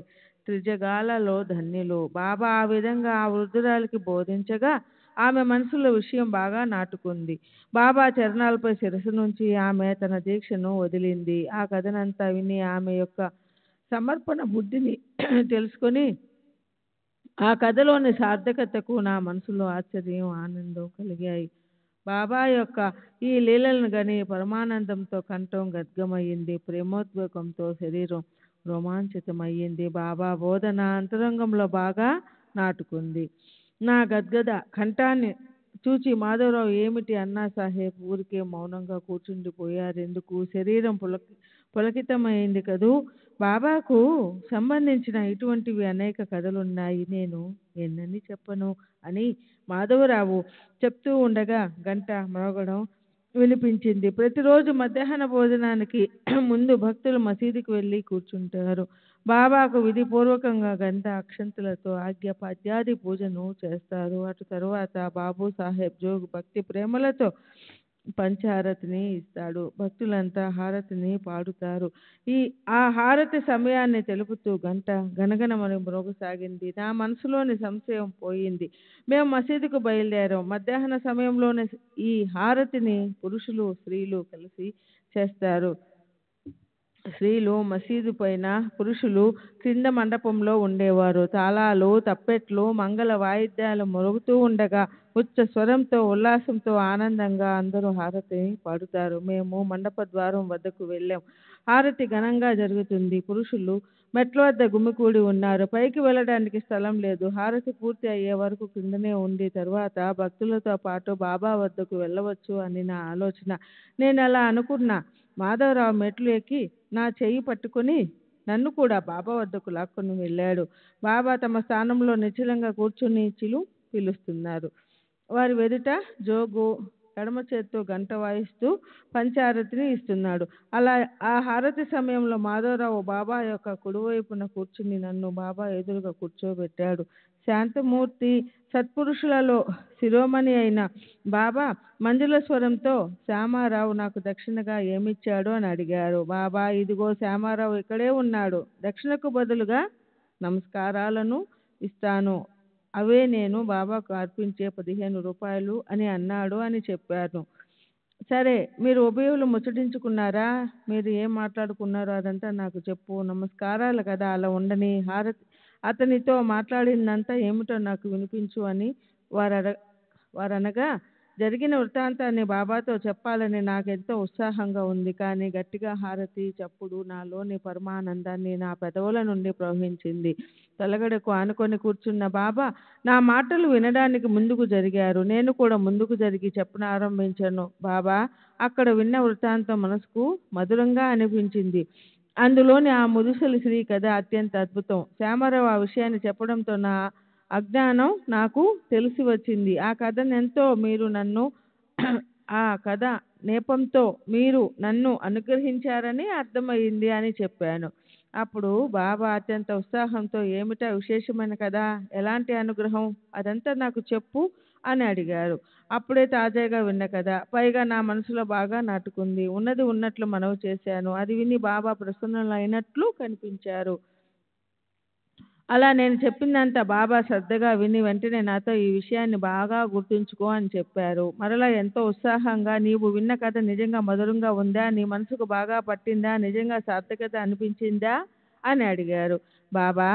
త్రిజగాలలో ధన్యులు. బాబా ఆ విధంగా ఆ వృద్ధురాలికి బోధించగా ఆమె మనసులో విషయం బాగా నాటుకుంది. బాబా చరణాలపై శిరస్సు నుంచి ఆమె తన దీక్షను వదిలింది. ఆ కథనంతా విని ఆమె యొక్క సమర్పణ బుద్ధిని తెలుసుకొని ఆ కథలోని సార్థకతకు నా మనసులో ఆశ్చర్యం, ఆనందం కలిగాయి. బాబా యొక్క ఈ లీలలను గని పరమానందంతో కంఠం గద్గమయ్యింది. ప్రేమోద్వేగంతో శరీరం రోమాంచితమయ్యింది. బాబా బోధన అంతరంగంలో బాగా నాటుకుంది. నా గద్గద కంఠాన్ని చూచి మాధవరావు ఏమిటి అన్నా సాహెబ్ ఊరికే మౌనంగా కూర్చుండిపోయారెందుకు? శరీరం పులకితమైంది కదూ. బాబాకు సంబంధించిన ఇటువంటివి అనేక కథలున్నాయి, నేను ఎన్నని చెప్పను అని మాధవరావు చెప్తూ ఉండగా గంట మ్రోగడం వినిపించింది. ప్రతిరోజు మధ్యాహ్న భోజనానికి ముందు భక్తులు మసీదుకి వెళ్ళి కూర్చుంటారు. బాబాకు విధిపూర్వకంగా గంధ అక్షంతలతో ఆజ్ఞాపాద్యాది పూజను చేస్తారు. అటు తరువాత బాబు సాహెబ్ జోగు భక్తి ప్రేమలతో పంచహారతిని ఇస్తాడు. భక్తులంతా హారతిని పాడుతారు. ఆ హారతి సమయాన్ని తెలుపుతూ గంట గనగనమని మ్రోగసాగింది. నా మనసులోని సంశయం పోయింది. మేము మసీదుకు బయలుదేరాం. మధ్యాహ్న సమయంలోనే ఈ హారతిని పురుషులు, స్త్రీలు కలిసి చేస్తారు. స్త్రీలు మసీదు పైన, పురుషులు క్రింద మండపంలో ఉండేవారు. తాళాలు, తప్పెట్లు, మంగళ వాయిద్యాలు మరుగుతూ ఉండగా ఉచ్చ స్వరంతో, ఉల్లాసంతో, ఆనందంగా అందరూ హారతి పాడుతారు. మేము మండప ద్వారం వద్దకు వెళ్ళాం. హారతి ఘనంగా జరుగుతుంది. పురుషులు మెట్ల వద్ద గుమికూడి ఉన్నారు. పైకి వెళ్ళడానికి స్థలం లేదు. హారతి పూర్తి అయ్యే వరకు కిందనే ఉండి తరువాత భక్తులతో పాటు బాబా వద్దకు వెళ్ళవచ్చు అని నా ఆలోచన. నేను అలా అనుకున్నా. మాధవరావు మెట్లు ఎక్కి నా చెయ్యి పట్టుకొని నన్ను కూడా బాబా వద్దకు లాక్కొని వెళ్ళాడు. బాబా తమ స్థానంలో నిశ్చలంగా కూర్చుని పిలుస్తున్నారు. వారి ఎదుట జోగు ఎడమ చేత్తో గంట వాయిస్తూ పంచారతిని ఇస్తున్నాడు. అలా ఆ హారతి సమయంలో మాధవరావు బాబా యొక్క కుడివైపున కూర్చుని నన్ను బాబా ఎదురుగా కూర్చోబెట్టాడు. శాంతమూర్తి సత్పురుషులలో శిరోమణి అయిన బాబా మంజుల స్వరంతో, శ్యామారావు నాకు దక్షిణగా ఏమిచ్చాడు అని అడిగారు. బాబా, ఇదిగో శ్యామారావు ఇక్కడే ఉన్నాడు, దక్షిణకు బదులుగా నమస్కారాలను ఇస్తాను, అవే నేను బాబాకు అర్పించే 15 రూపాయలు అని అన్నాడు అని చెప్పాను. సరే, మీరు ఉభయులు ముచ్చటించుకున్నారా? మీరు ఏం మాట్లాడుకున్నారో అదంతా నాకు చెప్పు. నమస్కారాలు కదా, అలా ఉండని. అతనితో మాట్లాడిందంతా ఏమిటో నాకు వినిపించు అని వారనగా, జరిగిన వృత్తాంతాన్ని బాబాతో చెప్పాలని నాకెంతో ఉత్సాహంగా ఉంది. కానీ గట్టిగా హారతి చప్పుడు నాలోని పరమానందాన్ని నా పెదవుల నుండి ప్రవహించింది. తలగడకు ఆనుకొని కూర్చున్న బాబా నా మాటలు వినడానికి ముందుకు జరిగారు. నేను కూడా ముందుకు జరిగి చెప్పనారంభించాను. బాబా, అక్కడ విన్న వృత్తాంతం మనసుకు మధురంగా అనిపించింది. అందులోని ఆ ముదుసలి శ్రీ కథ అత్యంత అద్భుతం. శ్యామారావు ఆ విషయాన్ని చెప్పడంతో నా అజ్ఞానం నాకు తెలిసి వచ్చింది. ఆ కథ నేపంతో మీరు నన్ను అనుగ్రహించారని అర్థమైంది అని చెప్పాను. అప్పుడు బాబా అత్యంత ఉత్సాహంతో, ఏమిటా విశేషమైన కదా, ఎలాంటి అనుగ్రహం, అదంతా నాకు చెప్పు అని అడిగారు. అప్పుడే తాజాగా విన్న కథ, పైగా నా మనసులో బాగా నాటుకుంది. ఉన్నది ఉన్నట్లు మనవి చేశాను. అది విని బాబా ప్రసన్నులైనట్లు కనిపించారు. అలా నేను చెప్పిందంతా బాబా శ్రద్ధగా విని వెంటనే నాతో ఈ విషయాన్ని బాగా గుర్తుంచుకో అని చెప్పారు. మరలా ఎంతో ఉత్సాహంగా, నీవు విన్న కథ నిజంగా మధురంగా ఉందా, నీ మనసుకు బాగా పట్టిందా, నిజంగా సార్థకత అనిపించిందా అని అడిగారు. బాబా,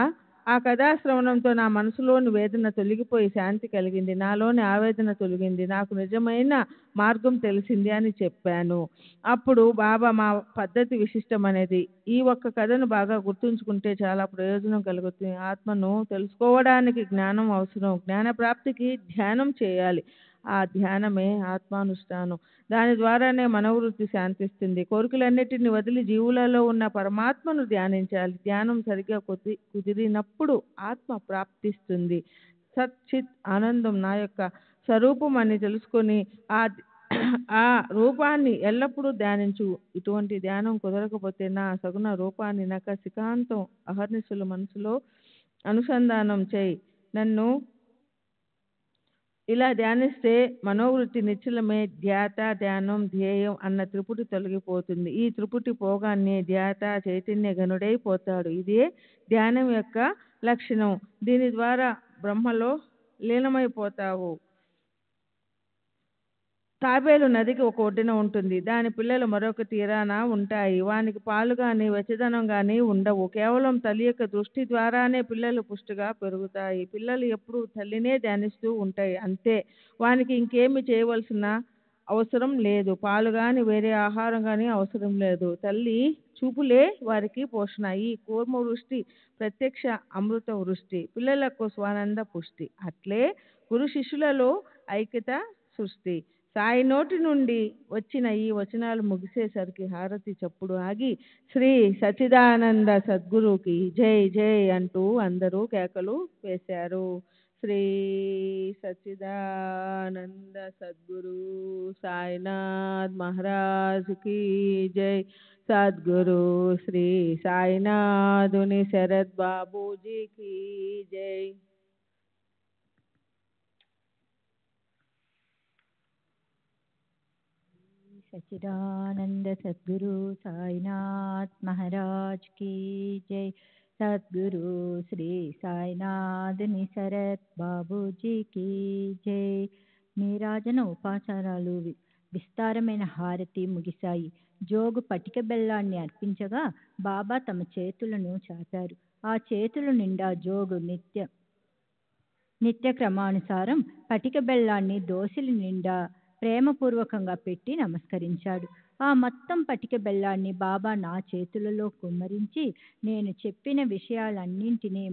ఆ కథాశ్రవణంతో నా మనసులోని వేదన తొలగిపోయి శాంతి కలిగింది, నాలోని ఆవేదన తొలగింది, నాకు నిజమైన మార్గం తెలిసింది అని చెప్పాను. అప్పుడు బాబా, మా పద్ధతి విశిష్టమనేది, ఈ ఒక్క కథను బాగా గుర్తుంచుకుంటే చాలా ప్రయోజనం కలుగుతుంది. ఆత్మను తెలుసుకోవడానికి జ్ఞానం అవసరం, జ్ఞాన ప్రాప్తికి ధ్యానం చేయాలి, ఆ ధ్యానమే ఆత్మానుష్ఠానం. దాని ద్వారానే మనోవృత్తి శాంతిస్తుంది. కోరికలన్నిటిని వదిలి జీవులలో ఉన్న పరమాత్మను ధ్యానించాలి. ధ్యానం సరిగ్గా కుదిరినప్పుడు ఆత్మ ప్రాప్తిస్తుంది. సత్ చిత్ ఆనందం నా యొక్క స్వరూపం అని తెలుసుకొని ఆ రూపాన్ని ఎల్లప్పుడూ ధ్యానించు. ఇటువంటి ధ్యానం కుదరకపోతే నా సగుణ రూపాన్ని నఖశిఖాంతం అహర్నిశలు మనసులో అనుసంధానం చేయి. నన్ను ఇలా ధ్యానిస్తే మనోవృత్తి నిశ్చలమే. ధ్యాత, ధ్యానం, ధ్యేయం అన్న త్రిపుటి తొలగిపోతుంది. ఈ త్రిపుటి పోగానే ధ్యాత చైతన్య గనుడైపోతాడు. ఇదే ధ్యానం యొక్క లక్షణం. దీని ద్వారా బ్రహ్మలో లీనమైపోతావు. తాబేలు నదికి ఒక ఒడ్డున ఉంటుంది, దాని పిల్లలు మరొక తీరాన ఉంటాయి. వానికి పాలు కానీ వెచ్చదనం కానీ ఉండవు. కేవలం తల్లి యొక్క దృష్టి ద్వారానే పిల్లలు పుష్టిగా పెరుగుతాయి. పిల్లలు ఎప్పుడు తల్లినే ధ్యానిస్తూ ఉంటాయి, అంతే. వానికి ఇంకేమి చేయవలసిన అవసరం లేదు. పాలు కానీ వేరే ఆహారం కానీ అవసరం లేదు. తల్లి చూపులే వారికి పోషణ. ఈ కూర్మ వృష్టి ప్రత్యక్ష అమృత వృష్టి, పిల్లలకు స్వానంద పుష్టి. అట్లే గురు శిష్యులలో ఐక్యత సృష్టి. సాయి నోటి నుండి వచ్చిన ఈ వచనాలు ముగిసేసరికి హారతి చప్పుడు ఆగి, శ్రీ సచ్చిదానంద సద్గురుకి జై జై అంటూ అందరూ కేకలు వేశారు. శ్రీ సచ్చిదానంద సద్గురు సాయినాథ్ మహారాజ్ కి జై. సద్గురు శ్రీ సాయినాథుని శరత్ బాబూజీకి జై. सच्चिदानंद सद्गुरु साईनाथ महाराज की जय. सद्गुरु श्री साईनाथ निसरत बाबूजी की जय. నీరాజన ఉపాచారాలు విస్తారమైన హారతి ముగిశాయి. జోగు పటిక బెల్లాన్ని అర్పించగా బాబా తమ చేతులను చాపారు. ఆ చేతుల నిండా జోగు నిత్య క్రమానుసారం పటిక బెల్లాన్ని దోసిలి నిండా ప్రేమపూర్వకంగా పెట్టి నమస్కరించాడు. ఆ మొత్తం పటిక బెల్లాన్ని బాబా నా చేతులలో కుమ్మరించి, నేను చెప్పిన విషయాలన్నింటినీ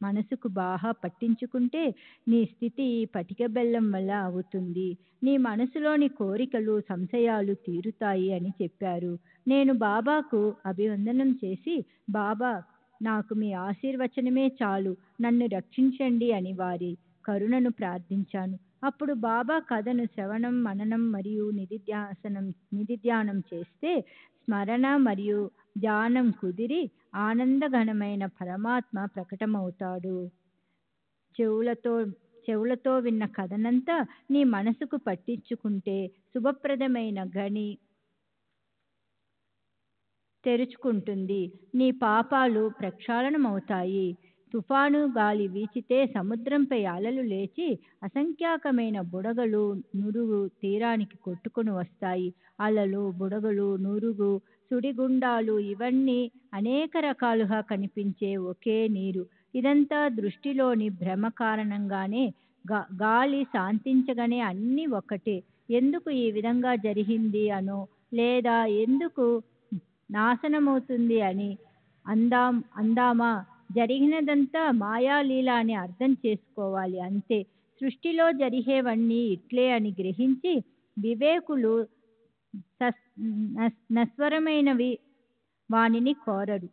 మనసుకు బాగా పట్టించుకుంటే నీ స్థితి ఈ పటిక బెల్లం వల్ల అవుతుంది. నీ మనసులోని కోరికలు సంశయాలు తీరుతాయి అని చెప్పారు. నేను బాబాకు అభివందనం చేసి, బాబా నాకు మీ ఆశీర్వచనమే చాలు, నన్ను రక్షించండి అని వారి కరుణను ప్రార్థించాను. అప్పుడు బాబా కథను శ్రవణం, మననం మరియు నిధిధ్యానం చేస్తే స్మరణ మరియు ధ్యానం కుదిరి ఆనందఘనమైన పరమాత్మ ప్రకటమవుతాడు. చెవులతో విన్న కథనంతా నీ మనసుకు పట్టించుకుంటే శుభప్రదమైన గని తెరుచుకుంటుంది. నీ పాపాలు ప్రక్షాళనమవుతాయి. తుఫాను గాలి వీచితే సముద్రంపై అలలు లేచి అసంఖ్యాకమైన బుడగలు నురుగు తీరానికి కొట్టుకుని వస్తాయి. అలలు, బుడగలు, నురుగు, సుడిగుండాలు ఇవన్నీ అనేక రకాలుగా కనిపించే ఒకే నీరు. ఇదంతా దృష్టిలోని భ్రమ కారణంగానే. గాలి శాంతించగానే అన్నీ ఒకటే. ఎందుకు ఈ విధంగా జరిగింది అనో లేదా ఎందుకు నాశనమవుతుంది అని అందామా? జరిగినదంతా మాయాలీల అని అర్థం చేసుకోవాలి అంతే. సృష్టిలో జరిగేవన్నీ ఇట్లే అని గ్రహించి వివేకులు నశ్వరమైనవి వానిని కోరరు.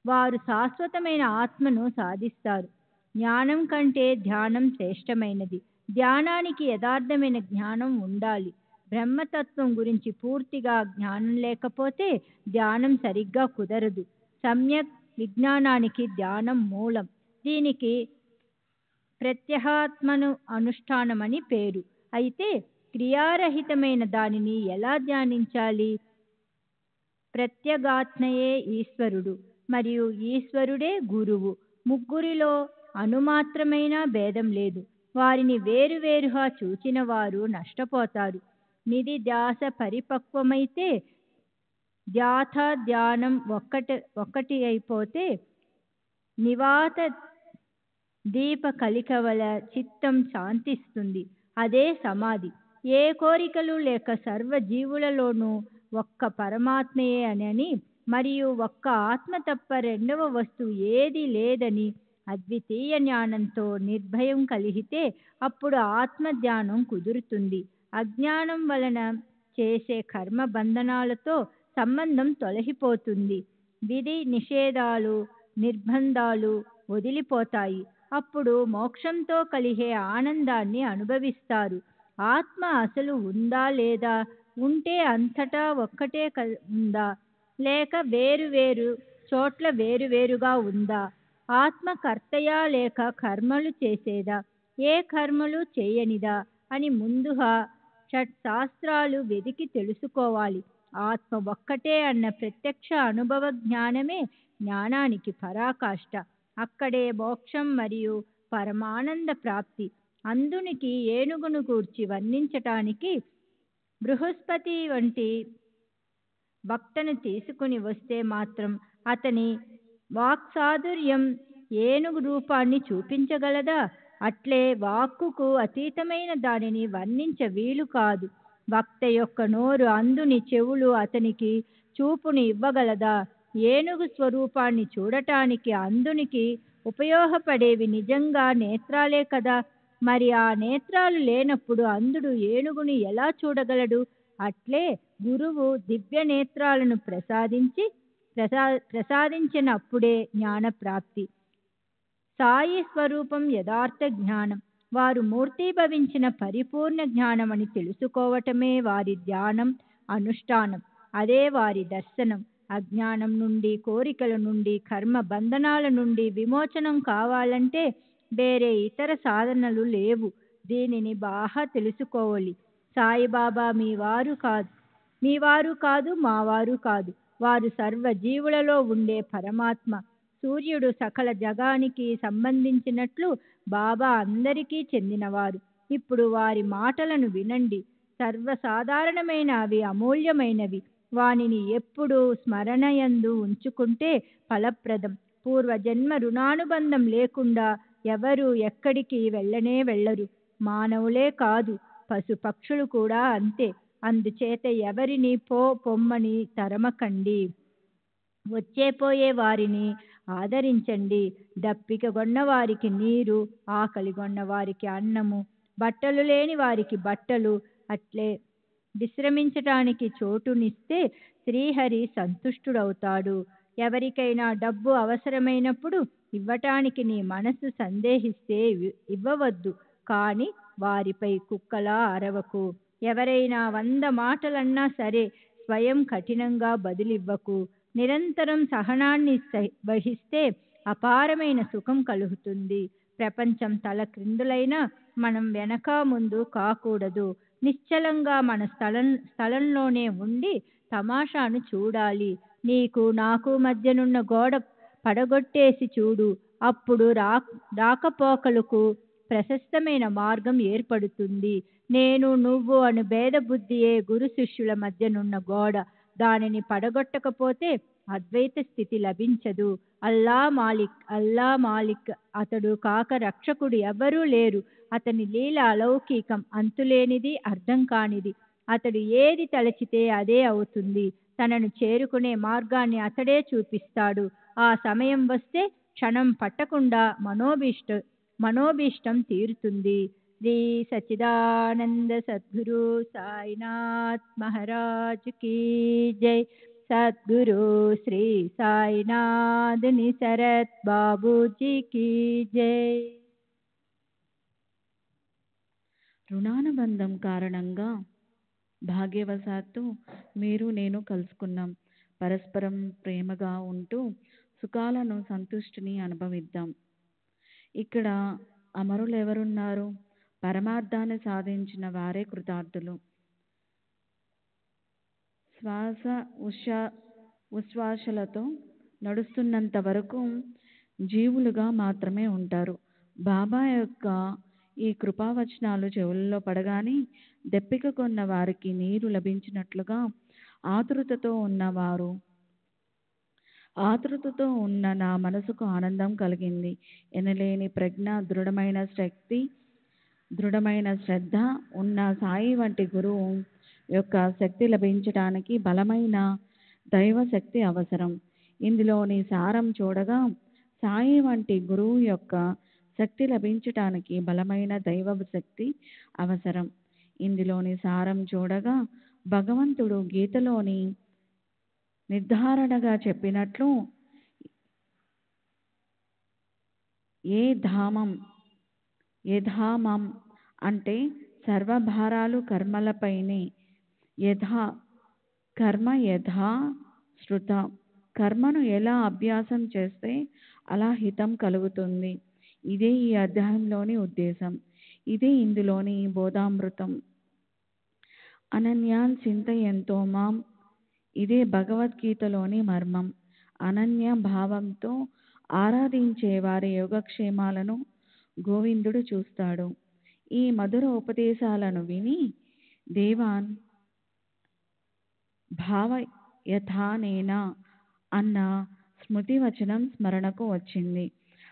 వారు శాశ్వతమైన ఆత్మను సాధిస్తారు. జ్ఞానం కంటే ధ్యానం శ్రేష్టమైనది. ధ్యానానికి యథార్థమైన జ్ఞానం ఉండాలి. బ్రహ్మతత్వం గురించి పూర్తిగా జ్ఞానం లేకపోతే ధ్యానం సరిగ్గా కుదరదు. సమ్యక్ విజ్ఞానానికి ధ్యానం మూలం. దీనికి ప్రత్యహాత్మను అనుష్ఠానమని పేరు. అయితే క్రియారహితమైన దానిని ఎలా ధ్యానించాలి? ప్రత్యేగాత్మయే ఈశ్వరుడు మరియు ఈశ్వరుడే గురువు. ముగ్గురిలో అణుమాత్రమైన భేదం లేదు. వారిని వేరువేరుగా చూచిన వారు నష్టపోతారు. నిధి ధ్యాస పరిపక్వమైతే ధ్యాత ధ్యానం ఒక్కటి అయిపోతే నివాత దీప కలికవల చిత్తం శాంతిస్తుంది. అదే సమాధి. ఏ కోరికలు లేక సర్వ జీవులలోనూ ఒక్క పరమాత్మయే అని మరియు ఒక్క ఆత్మ తప్ప రెండవ వస్తువు ఏది లేదని అద్వితీయ జ్ఞానంతో నిర్భయం కలిగితే అప్పుడు ఆత్మ ధ్యానం కుదురుతుంది. అజ్ఞానం వలన చేసే కర్మ బంధనాలతో సంబంధం తొలగిపోతుంది. విధి నిషేధాలు నిర్బంధాలు వదిలిపోతాయి. అప్పుడు మోక్షంతో కలిగే ఆనందాన్ని అనుభవిస్తారు. ఆత్మ అసలు ఉందా లేదా? ఉంటే అంతటా ఒక్కటే ఉందా? లేక వేరు చోట్ల వేరువేరుగా ఉందా? ఆత్మ కర్తయా లేక కర్మలు చేసేదా? ఏ కర్మలు చేయనిదా అని ముందుగా షట్శాస్త్రాలు వెదికి తెలుసుకోవాలి. ఆత్మ ఒక్కటే అన్న ప్రత్యక్ష అనుభవ జ్ఞానమే జ్ఞానానికి పరాకాష్ట. అక్కడే మోక్షం మరియు పరమానంద ప్రాప్తి. అందునికి ఏనుగును గూర్చి వర్ణించటానికి బృహస్పతి వంటి వక్తను తీసుకుని వస్తే మాత్రం అతని వాక్చాతుర్యం ఏనుగు రూపాన్ని చూపించగలదా? అట్లే వాక్కుకు అతీతమైన దానిని వర్ణించ వీలు కాదు. వక్త యొక్క నోరు అందుని చెవులు అతనికి చూపుని ఇవ్వగలదా? ఏనుగు స్వరూపాన్ని చూడటానికి అందునికి ఉపయోగపడేవి నిజంగా నేత్రాలే కదా. మరి ఆ నేత్రాలు లేనప్పుడు అందుడు ఏనుగుని ఎలా చూడగలడు? అట్లే గురువు దివ్య నేత్రాలను ప్రసాదించినప్పుడే జ్ఞానప్రాప్తి. సాయి స్వరూపం యథార్థ జ్ఞానం. వారు మూర్తీభవించిన పరిపూర్ణ జ్ఞానం అని తెలుసుకోవటమే వారి ధ్యానం అనుష్ఠానం. అదే వారి దర్శనం. అజ్ఞానం నుండి, కోరికల నుండి, కర్మ బంధనాల నుండి విమోచనం కావాలంటే వేరే ఇతర సాధనలు లేవు. దీనిని బాగా తెలుసుకోవాలి. సాయిబాబా మీవారు కాదు, మావారు కాదు. వారు సర్వ జీవులలో ఉండే పరమాత్మ. సూర్యుడు సకల జగానికి సంబంధించినట్లు బాబా అందరికీ చెందినవారు. ఇప్పుడు వారి మాటలను వినండి. సర్వసాధారణమైన అవి అమూల్యమైనవి. వానిని ఎప్పుడూ స్మరణయందు ఉంచుకుంటే ఫలప్రదం. పూర్వజన్మ రుణానుబంధం లేకుండా ఎవరు ఎక్కడికి వెళ్ళనే వెళ్ళరు. మానవులే కాదు, పశు పక్షులు కూడా అంతే. అందుచేత ఎవరిని పొమ్మని తరమకండి. వచ్చేపోయే వారిని ఆదరించండి. దప్పికగొన్న వారికి నీరు, ఆకలిగొన్న వారికి అన్నము, బట్టలు లేని వారికి బట్టలు, అట్లే విశ్రమించటానికి చోటునిస్తే శ్రీహరి సంతుష్టుడవుతాడు. ఎవరికైనా డబ్బు అవసరమైనప్పుడు ఇవ్వటానికి నీ మనసు సందేహిస్తే ఇవ్వవద్దు, కానీ వారిపై కుక్కలా అరవకు. ఎవరైనా 100 మాటలన్నా సరే స్వయం కఠినంగా బదులివ్వకు. నిరంతరం సహనాన్ని వహిస్తే అపారమైన సుఖం కలుగుతుంది. ప్రపంచం తల క్రిందులైనా మనం వెనక ముందు కాకూడదు. నిశ్చలంగా మన స్థలంలోనే ఉండి తమాషాను చూడాలి. నీకు నాకు మధ్యనున్న గోడ పడగొట్టేసి చూడు. అప్పుడు రాకపోకలకు ప్రశస్తమైన మార్గం ఏర్పడుతుంది. నేను నువ్వు అను భేద బుద్ధియే గురు శిష్యుల మధ్యనున్న గోడ. దానిని పడగొట్టకపోతే అద్వైత స్థితి లభించదు. అల్లా మాలిక్, అతడు కాక రక్షకుడు ఎవ్వరూ లేరు. అతని లీల అలౌకికం, అంతులేనిది, అర్థం కానిది. అతడు ఏది తలచితే అదే అవుతుంది. తనను చేరుకునే మార్గాన్ని అతడే చూపిస్తాడు. ఆ సమయం వస్తే క్షణం పట్టకుండా మనోభీష్టం తీరుతుంది. శ్రీ సచ్చిదానంద సద్గురు సాయినాథ్ మహారాజ్ కీ జై. సద్గురు శ్రీ సాయినాథ్ నిసరత్ బాబూజీ కీ జై. రుణానుబంధం కారణంగా భాగ్యవశాత్తు మీరు నేను కలుసుకున్నాం. పరస్పరం ప్రేమగా ఉంటూ సుఖాలను, సంతుష్టిని అనుభవిద్దాం. ఇక్కడ అమరులు ఎవరున్నారు? పరమార్థాన్ని సాధించిన వారే కృతార్థులు. శ్వాస ఉచ్ఛ్వాసలతో నడుస్తున్నంత వరకు జీవులుగా మాత్రమే ఉంటారు. బాబా యొక్క ఈ కృపావచనాలు చెవులలో పడగానే దెప్పిక కొన్న వారికి నీరు లభించినట్లుగా ఆతృతతో ఉన్న నా మనసుకు ఆనందం కలిగింది. ఎనలేని ప్రజ్ఞ, దృఢమైన శ్రద్ధ ఉన్న సాయి వంటి గురువు యొక్క శక్తి లభించడానికి బలమైన దైవ శక్తి అవసరం. ఇందులోని సారం చూడగా సాయి వంటి గురువు యొక్క శక్తి లభించటానికి బలమైన దైవ శక్తి అవసరం. ఇందులోని సారం చూడగా భగవంతుడు గీతలోని నిర్ధారణగా చెప్పినట్లు యథామం అంటే సర్వభారాలు కర్మలపైనే. కర్మ యథా శృత, కర్మను ఎలా అభ్యాసం చేస్తే అలా హితం కలుగుతుంది. ఇదే ఈ అధ్యాయంలోని ఉద్దేశం. ఇదే ఇందులోని బోధామృతం. అనన్యాన్ చింతయంతో మాం, ఇదే భగవద్గీతలోని మర్మం. అనన్య భావంతో ఆరాధించే వారి యోగక్షేమాలను గోవిందుడు చూస్తాడు. ఈ మధుర ఉపదేశాలను విని దేవాన్ భావయథానేనా అన్న స్మృతి వచనం స్మరణకు వచ్చింది.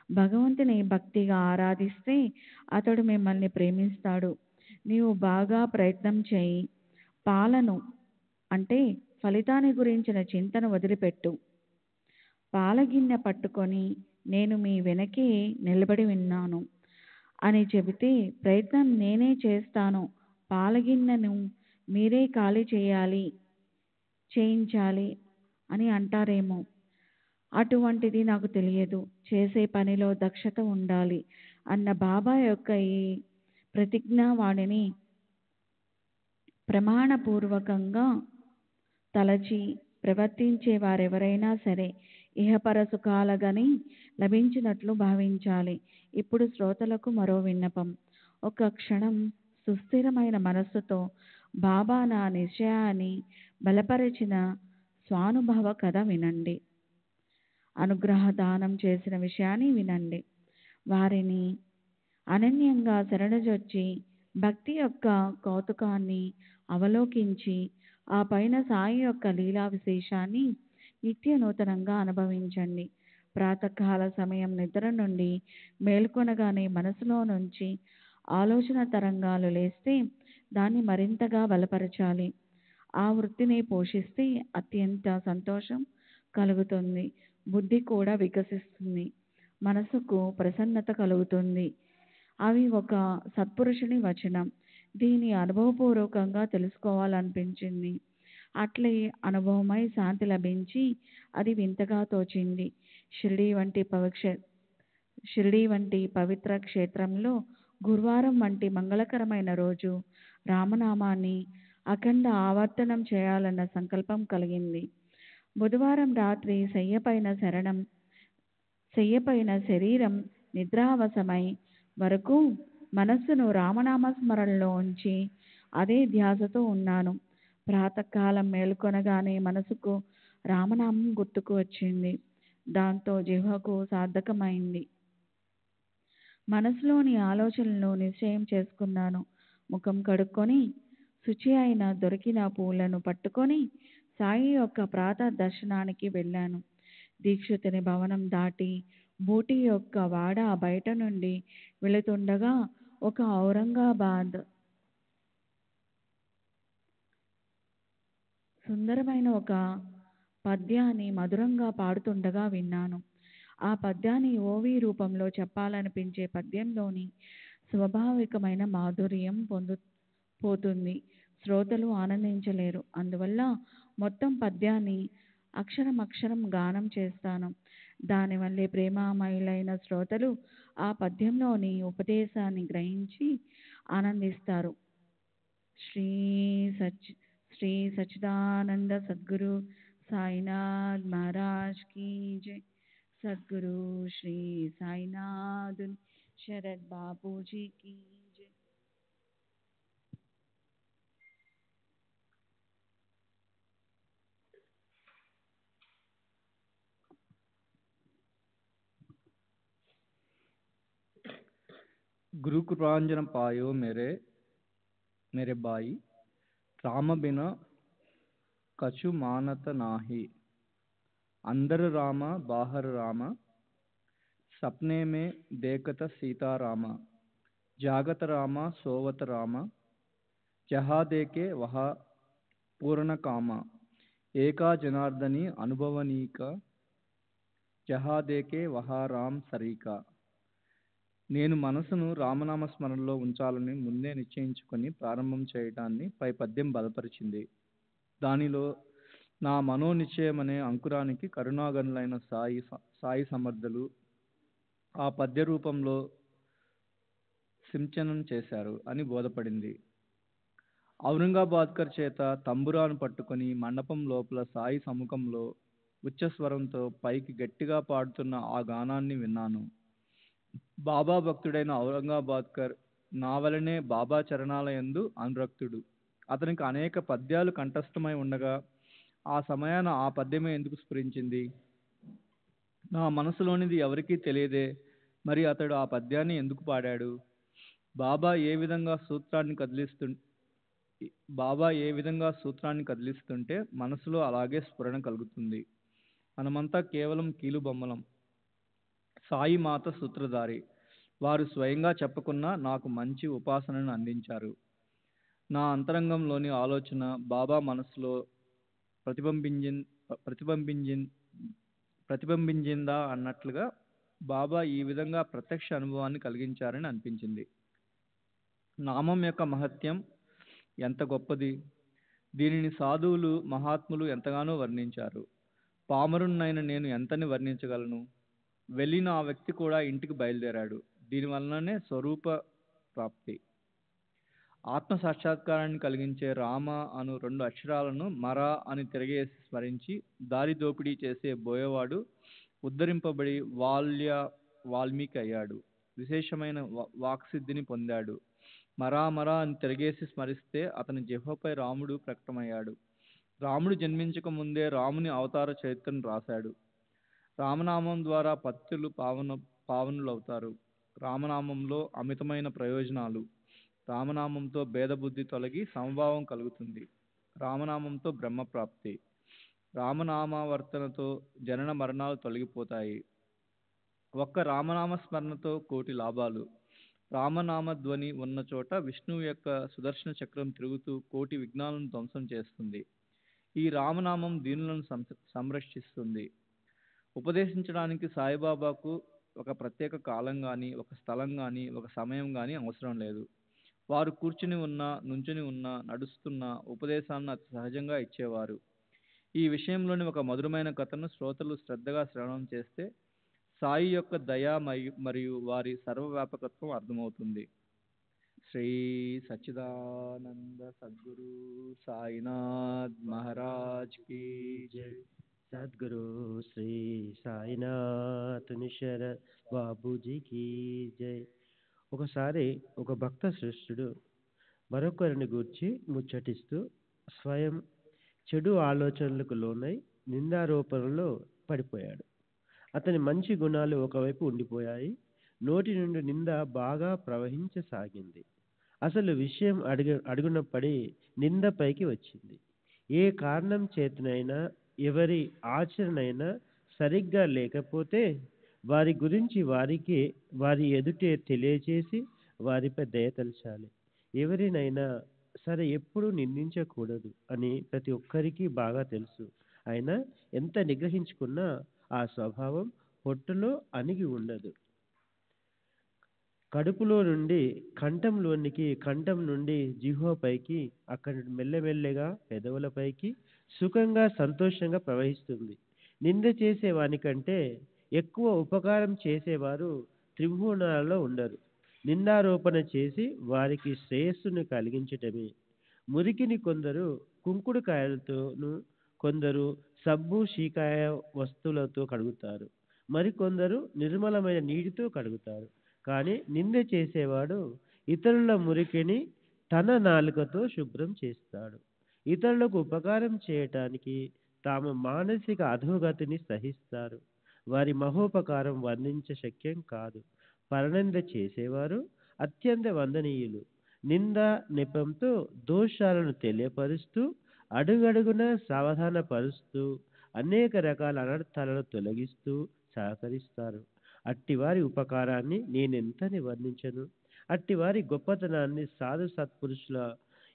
భగవంతుని భక్తిగా ఆరాధిస్తే అతడు మిమ్మల్ని ప్రేమిస్తాడు. నీవు బాగా ప్రయత్నం చేయి. పాలను అంటే ఫలితాన్ని గురించిన చింతను వదిలిపెట్టు. పాలగిన్నె పట్టుకొని నేను మీ వెనకే నిలబడి విన్నాను అని చెబితే ప్రయత్నం నేనే చేస్తాను, పాలగిన్నెను మీరే ఖాళీ చేయించాలి అని అంటారేమో. అటువంటిది నాకు తెలియదు. చేసే పనిలో దక్షత ఉండాలి అన్న బాబా యొక్క ఈ ప్రతిజ్ఞావాణిని ప్రమాణపూర్వకంగా తలచి ప్రవర్తించే వారెవరైనా సరే ఇహపర సుఖాలగని లభించినట్లు భావించాలి. ఇప్పుడు శ్రోతలకు మరో విన్నపం. ఒక క్షణం సుస్థిరమైన మనస్సుతో బాబా నా నిశ్చయాన్ని బలపరిచిన స్వానుభవ కథ వినండి. అనుగ్రహ దానం చేసిన విషయాన్ని వినండి. వారిని అనన్యంగా శరణుజొచ్చి భక్తి యొక్క కౌతుకాన్ని అవలోకించి ఆ పైన సాయి యొక్క లీలా విశేషాన్ని నిత్య నూతనంగా అనుభవించండి. ప్రాతకాల సమయం నిద్ర నుండి మేల్కొనగానే మనసులో నుంచి ఆలోచన తరంగాలు లేస్తే దాన్ని మరింతగా బలపరచాలి. ఆ వృత్తిని పోషిస్తే అత్యంత సంతోషం కలుగుతుంది. బుద్ధి కూడా వికసిస్తుంది. మనసుకు ప్రసన్నత కలుగుతుంది. అవి ఒక సత్పురుషుని వచనం. దీని అనుభవపూర్వకంగా తెలుసుకోవాలనిపించింది. అట్లే అనుభవమై శాంతి లభించి అది వింతగా తోచింది. షిరిడీ వంటి పవిత్ర క్షేత్రంలో గురువారం వంటి మంగళకరమైన రోజు రామనామాన్ని అఖండ ఆవర్తనం చేయాలన్న సంకల్పం కలిగింది. బుధవారం రాత్రి శయ్యపైన శరీరం నిద్రావశమై వరకు మనస్సును రామనామ స్మరణలో ఉంచి అదే ధ్యాసతో ఉన్నాను. ప్రాతకాలం మేల్కొనగానే మనసుకు రామనామం గుర్తుకు వచ్చింది. దాంతో జిహ్వకు సార్థకమైంది. మనసులోని ఆలోచనలను నిశ్చయం చేసుకున్నాను. ముఖం కడుక్కొని శుచి అయిన దొరికిన పూలను పట్టుకొని సాయి యొక్క ప్రాతः దర్శనానికి వెళ్ళాను. దీక్షితుని భవనం దాటి బూటీ యొక్క వాడ బయట నుండి వెళుతుండగా ఒక ఔరంగాబాద్ సుందరమైన ఒక పద్యాన్ని మధురంగా పాడుతుండగా విన్నాను. ఆ పద్యాన్ని ఓవి రూపంలో చెప్పాలనిపించే పద్యంలోని స్వాభావికమైన మాధుర్యం పోతుంది. శ్రోతలు ఆనందించలేరు. అందువల్ల మొత్తం పద్యాన్ని అక్షరం గానం చేస్తాను. దానివల్లే ప్రేమామయులైన శ్రోతలు ఆ పద్యంలోని ఉపదేశాన్ని గ్రహించి ఆనందిస్తారు. శ్రీ సచ్చిదానంద సద్గురు సాయినాథ్ మహారాజ్ की जय. सद्गुरु श्री साईनाथ शरद बापू जी की जय. गुरु कृपांजन पायो मेरे भाई, राम बिना कछु मानत नाही. अंदर राम बाहर राम, सपने में देखत सीताराम. जागत राम सोवत राम, जहाँ देखे वहाँ पूर्ण काम. एका जनार्दनी अनुभवनीका, जहाँ देखे वहाँ राम सरीका. నేను మనసును రామనామ స్మరణలో ఉంచాలని ముందే నిశ్చయించుకొని ప్రారంభం చేయడాన్ని పై పద్యం బలపరిచింది. దానిలో నా మనోనిశ్చయం అనే అంకురానికి కరుణాగనులైన సాయి సమర్థులు ఆ పద్య రూపంలో సించనం చేశారు అని బోధపడింది. ఔరంగాబాద్కర్ చేత తంబురాను పట్టుకొని మండపం లోపల సాయి సముఖంలో ఉచ్చస్వరంతో పైకి గట్టిగా పాడుతున్న ఆ గానాన్ని విన్నాను. బాబా భక్తుడైన ఔరంగాబాద్కర్ నా వలనే బాబా చరణాలయందు అనురక్తుడు. అతనికి అనేక పద్యాలు కంఠస్థమై ఉండగా ఆ సమయాన ఆ పద్యమే ఎందుకు స్ఫురించింది? నా మనసులోనిది ఎవరికీ తెలియదే, మరి అతడు ఆ పద్యాన్ని ఎందుకు పాడాడు? బాబా ఏ విధంగా సూత్రాన్ని కదిలిస్తుంటే మనసులో అలాగే స్ఫురణ కలుగుతుంది. మనమంతా కేవలం కీలుబొమ్మలం. సాయి మాత సూత్రధారి. వారు స్వయంగా చెప్పకున్నా నాకు మంచి ఉపాసనను అందించారు. నా అంతరంగంలోని ఆలోచన బాబా మనసులో ప్రతిబింబించిందా అన్నట్లుగా బాబా ఈ విధంగా ప్రత్యక్ష అనుభవాన్ని కలిగించారని అనిపించింది. నామం యొక్క మహత్యం ఎంత గొప్పది! దీనిని సాధువులు మహాత్ములు ఎంతగానో వర్ణించారు. పామరున్నైన నేను ఎంతని వర్ణించగలను? వెళ్ళిన ఆ వ్యక్తి కూడా ఇంటికి బయలుదేరాడు. దీనివల్లనే స్వరూప ప్రాప్తి. ఆత్మ సాక్షాత్కారాన్ని కలిగించే రామ అను 2 అక్షరాలను మరా అని తిరగేసి స్మరించి దారి దోపిడీ చేసే బోయేవాడు ఉద్ధరింపబడి వాల్మీకి అయ్యాడు. విశేషమైన వాక్సిద్ధిని పొందాడు. మరా అని తిరగేసి స్మరిస్తే అతని జిహ్వపై రాముడు ప్రకటమయ్యాడు. రాముడు జన్మించక ముందే రాముని అవతార చరిత్రను రాశాడు. రామనామం ద్వారా పత్తులు పావనులవుతారు. రామనామంలో అమితమైన ప్రయోజనాలు. రామనామంతో భేదబుద్ధి తొలగి సమభావం కలుగుతుంది. రామనామంతో బ్రహ్మప్రాప్తి. రామనామావర్తనతో జనన మరణాలు తొలగిపోతాయి. ఒక్క రామనామ స్మరణతో కోటి లాభాలు. రామనామధ్వని ఉన్న చోట విష్ణువు యొక్క సుదర్శన చక్రం తిరుగుతూ కోటి విఘ్నాలను ధ్వంసం చేస్తుంది. ఈ రామనామం దీనులను సంరక్షిస్తుంది. ఉపదేశించడానికి సాయిబాబాకు ఒక ప్రత్యేక కాలం కానీ, ఒక స్థలం కానీ, ఒక సమయం కానీ అవసరం లేదు. వారు కూర్చుని ఉన్నా, నుంచుని ఉన్నా, నడుస్తున్నా ఉపదేశాలను అతి సహజంగా ఇచ్చేవారు. ఈ విషయంలోని ఒక మధురమైన కథను శ్రోతలు శ్రద్ధగా శ్రవణం చేస్తే సాయి యొక్క దయ మరియు వారి సర్వవ్యాపకత్వం అర్థమవుతుంది. శ్రీ సచ్చిదానంద సద్గురు సాయినాథ్ మహారాజ్ కీ జై. సద్గురు శ్రీ సాయినాథ్ నిశర బాబూజీకి జై. ఒకసారి ఒక భక్త శ్రేష్ఠుడు మరొకరిని గూర్చి ముచ్చటిస్తూ స్వయం చెడు ఆలోచనలకు లోనై నిందారోపణలో పడిపోయాడు. అతని మంచి గుణాలు ఒకవైపు ఉండిపోయాయి. నోటి నుండి నింద బాగా ప్రవహించసాగింది. అసలు విషయం అడుగున పడి నింద పైకి వచ్చింది. ఏ కారణం చేతనైనా ఎవరి ఆచరణైనా సరిగ్గా లేకపోతే వారి గురించి వారి ఎదుటే తెలియచేసి వారిపై దయతలచాలి. ఎవరినైనా సరే ఎప్పుడూ నిందించకూడదు అని ప్రతి ఒక్కరికి బాగా తెలుసు. అయినా ఎంత నిగ్రహించుకున్నా ఆ స్వభావం పొట్టులో అణిగి ఉండదు. కడుపులో నుండి కంఠంలోనికి, కంఠం నుండి జిహ్వపైకి, అక్కడి మెల్లమెల్లగా పెదవులపైకి సుఖంగా సంతోషంగా ప్రవహిస్తుంది. నింద చేసేవానికంటే ఎక్కువ ఉపకారం చేసేవారు త్రిభువనాలలో ఉండరు. నిందారోపణ చేసి వారికి శ్రేయస్సును కలిగించటమే. మురికిని కొందరు కుంకుడుకాయలతోనూ, కొందరు సబ్బు షీకాయ వస్తువులతో కడుగుతారు, మరికొందరు నిర్మలమైన నీటితో కడుగుతారు. కానీ నింద చేసేవాడు ఇతరుల మురికిని తన నాలుకతో శుభ్రం చేస్తాడు. ఇతరులకు ఉపకారం చేయటానికి తాము మానసిక అధోగతిని సహిస్తారు. వారి మహోపకారం వర్ణించ శక్యం కాదు. పరనింద చేసేవారు అత్యంత వందనీయులు. నింద నెపంతో దోషాలను తెలియపరుస్తూ, అడుగడుగున సావధానపరుస్తూ, అనేక రకాల అనర్థాలను తొలగిస్తూ సహకరిస్తారు. అట్టివారి ఉపకారాన్ని నేనెంతని వర్ణించను. అట్టివారి గొప్పతనాన్ని సాధు సత్పురుషుల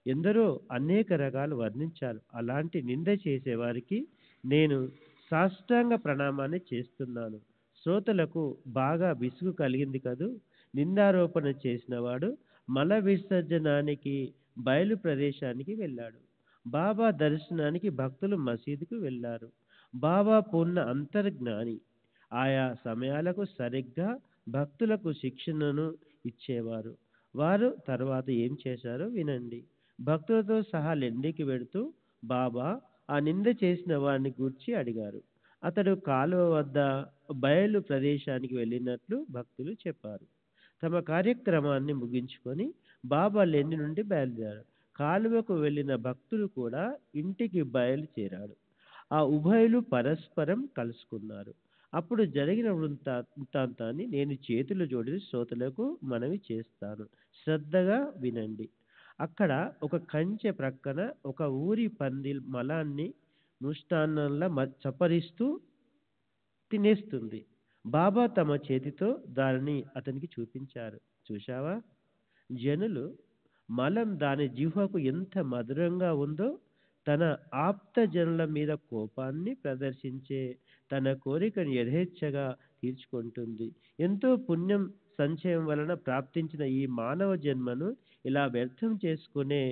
ఎందరో అనేక రకాలు వర్ణించారు. అలాంటి నింద చేసేవారికి నేను సాష్టాంగ ప్రణామాన్ని చేస్తున్నాను. శ్రోతలకు బాగా విసుగు కలిగింది కదూ. నిందారోపణ చేసినవాడు మల విసర్జనానికి బయలు ప్రదేశానికి వెళ్ళాడు. బాబా దర్శనానికి భక్తులు మసీదుకు వెళ్ళారు. బాబా పూర్ణ అంతర్జ్ఞాని. ఆయా సమయాలకు సరిగ్గా భక్తులకు శిక్షణను ఇచ్చేవారు. వారు తర్వాత ఏం చేశారో వినండి. భక్తులతో సహా లెండికి వెడుతూ బాబా ఆ నింద చేసిన వారిని గూర్చి అడిగారు. అతడు కాలువ వద్ద బయలు ప్రదేశానికి వెళ్ళినట్లు భక్తులు చెప్పారు. తమ కార్యక్రమాన్ని ముగించుకొని బాబా లెండి నుండి బయలుదేరారు. కాలువకు వెళ్ళిన భక్తులు కూడా ఇంటికి బయలుచేరాడు. ఆ ఉభయులు పరస్పరం కలుసుకున్నారు. అప్పుడు జరిగిన వృత్తాంతాన్ని నేను చేతులు జోడించి శ్రోతలకు మనవి చేస్తాను. శ్రద్ధగా వినండి. అక్కడ ఒక కంచె ప్రక్కన ఒక ఊరి పంది మలాన్ని ముష్టాన్నంలా చప్పరిస్తూ తినేస్తుంది. బాబా తమ చేతితో దానిని అతనికి చూపించారు. చూశావా? జనులు మలం దాని జిహ్వకు ఎంత మధురంగా ఉందో, తన ఆప్త జనుల మీద కోపాన్ని ప్రదర్శించే తన కోరికను యథేచ్ఛగా తీర్చుకుంటుంది. ఎంతో పుణ్యం సంచయం వలన ప్రాప్తించిన ఈ మానవ జన్మను ఇలా వ్యర్థం చేసుకునే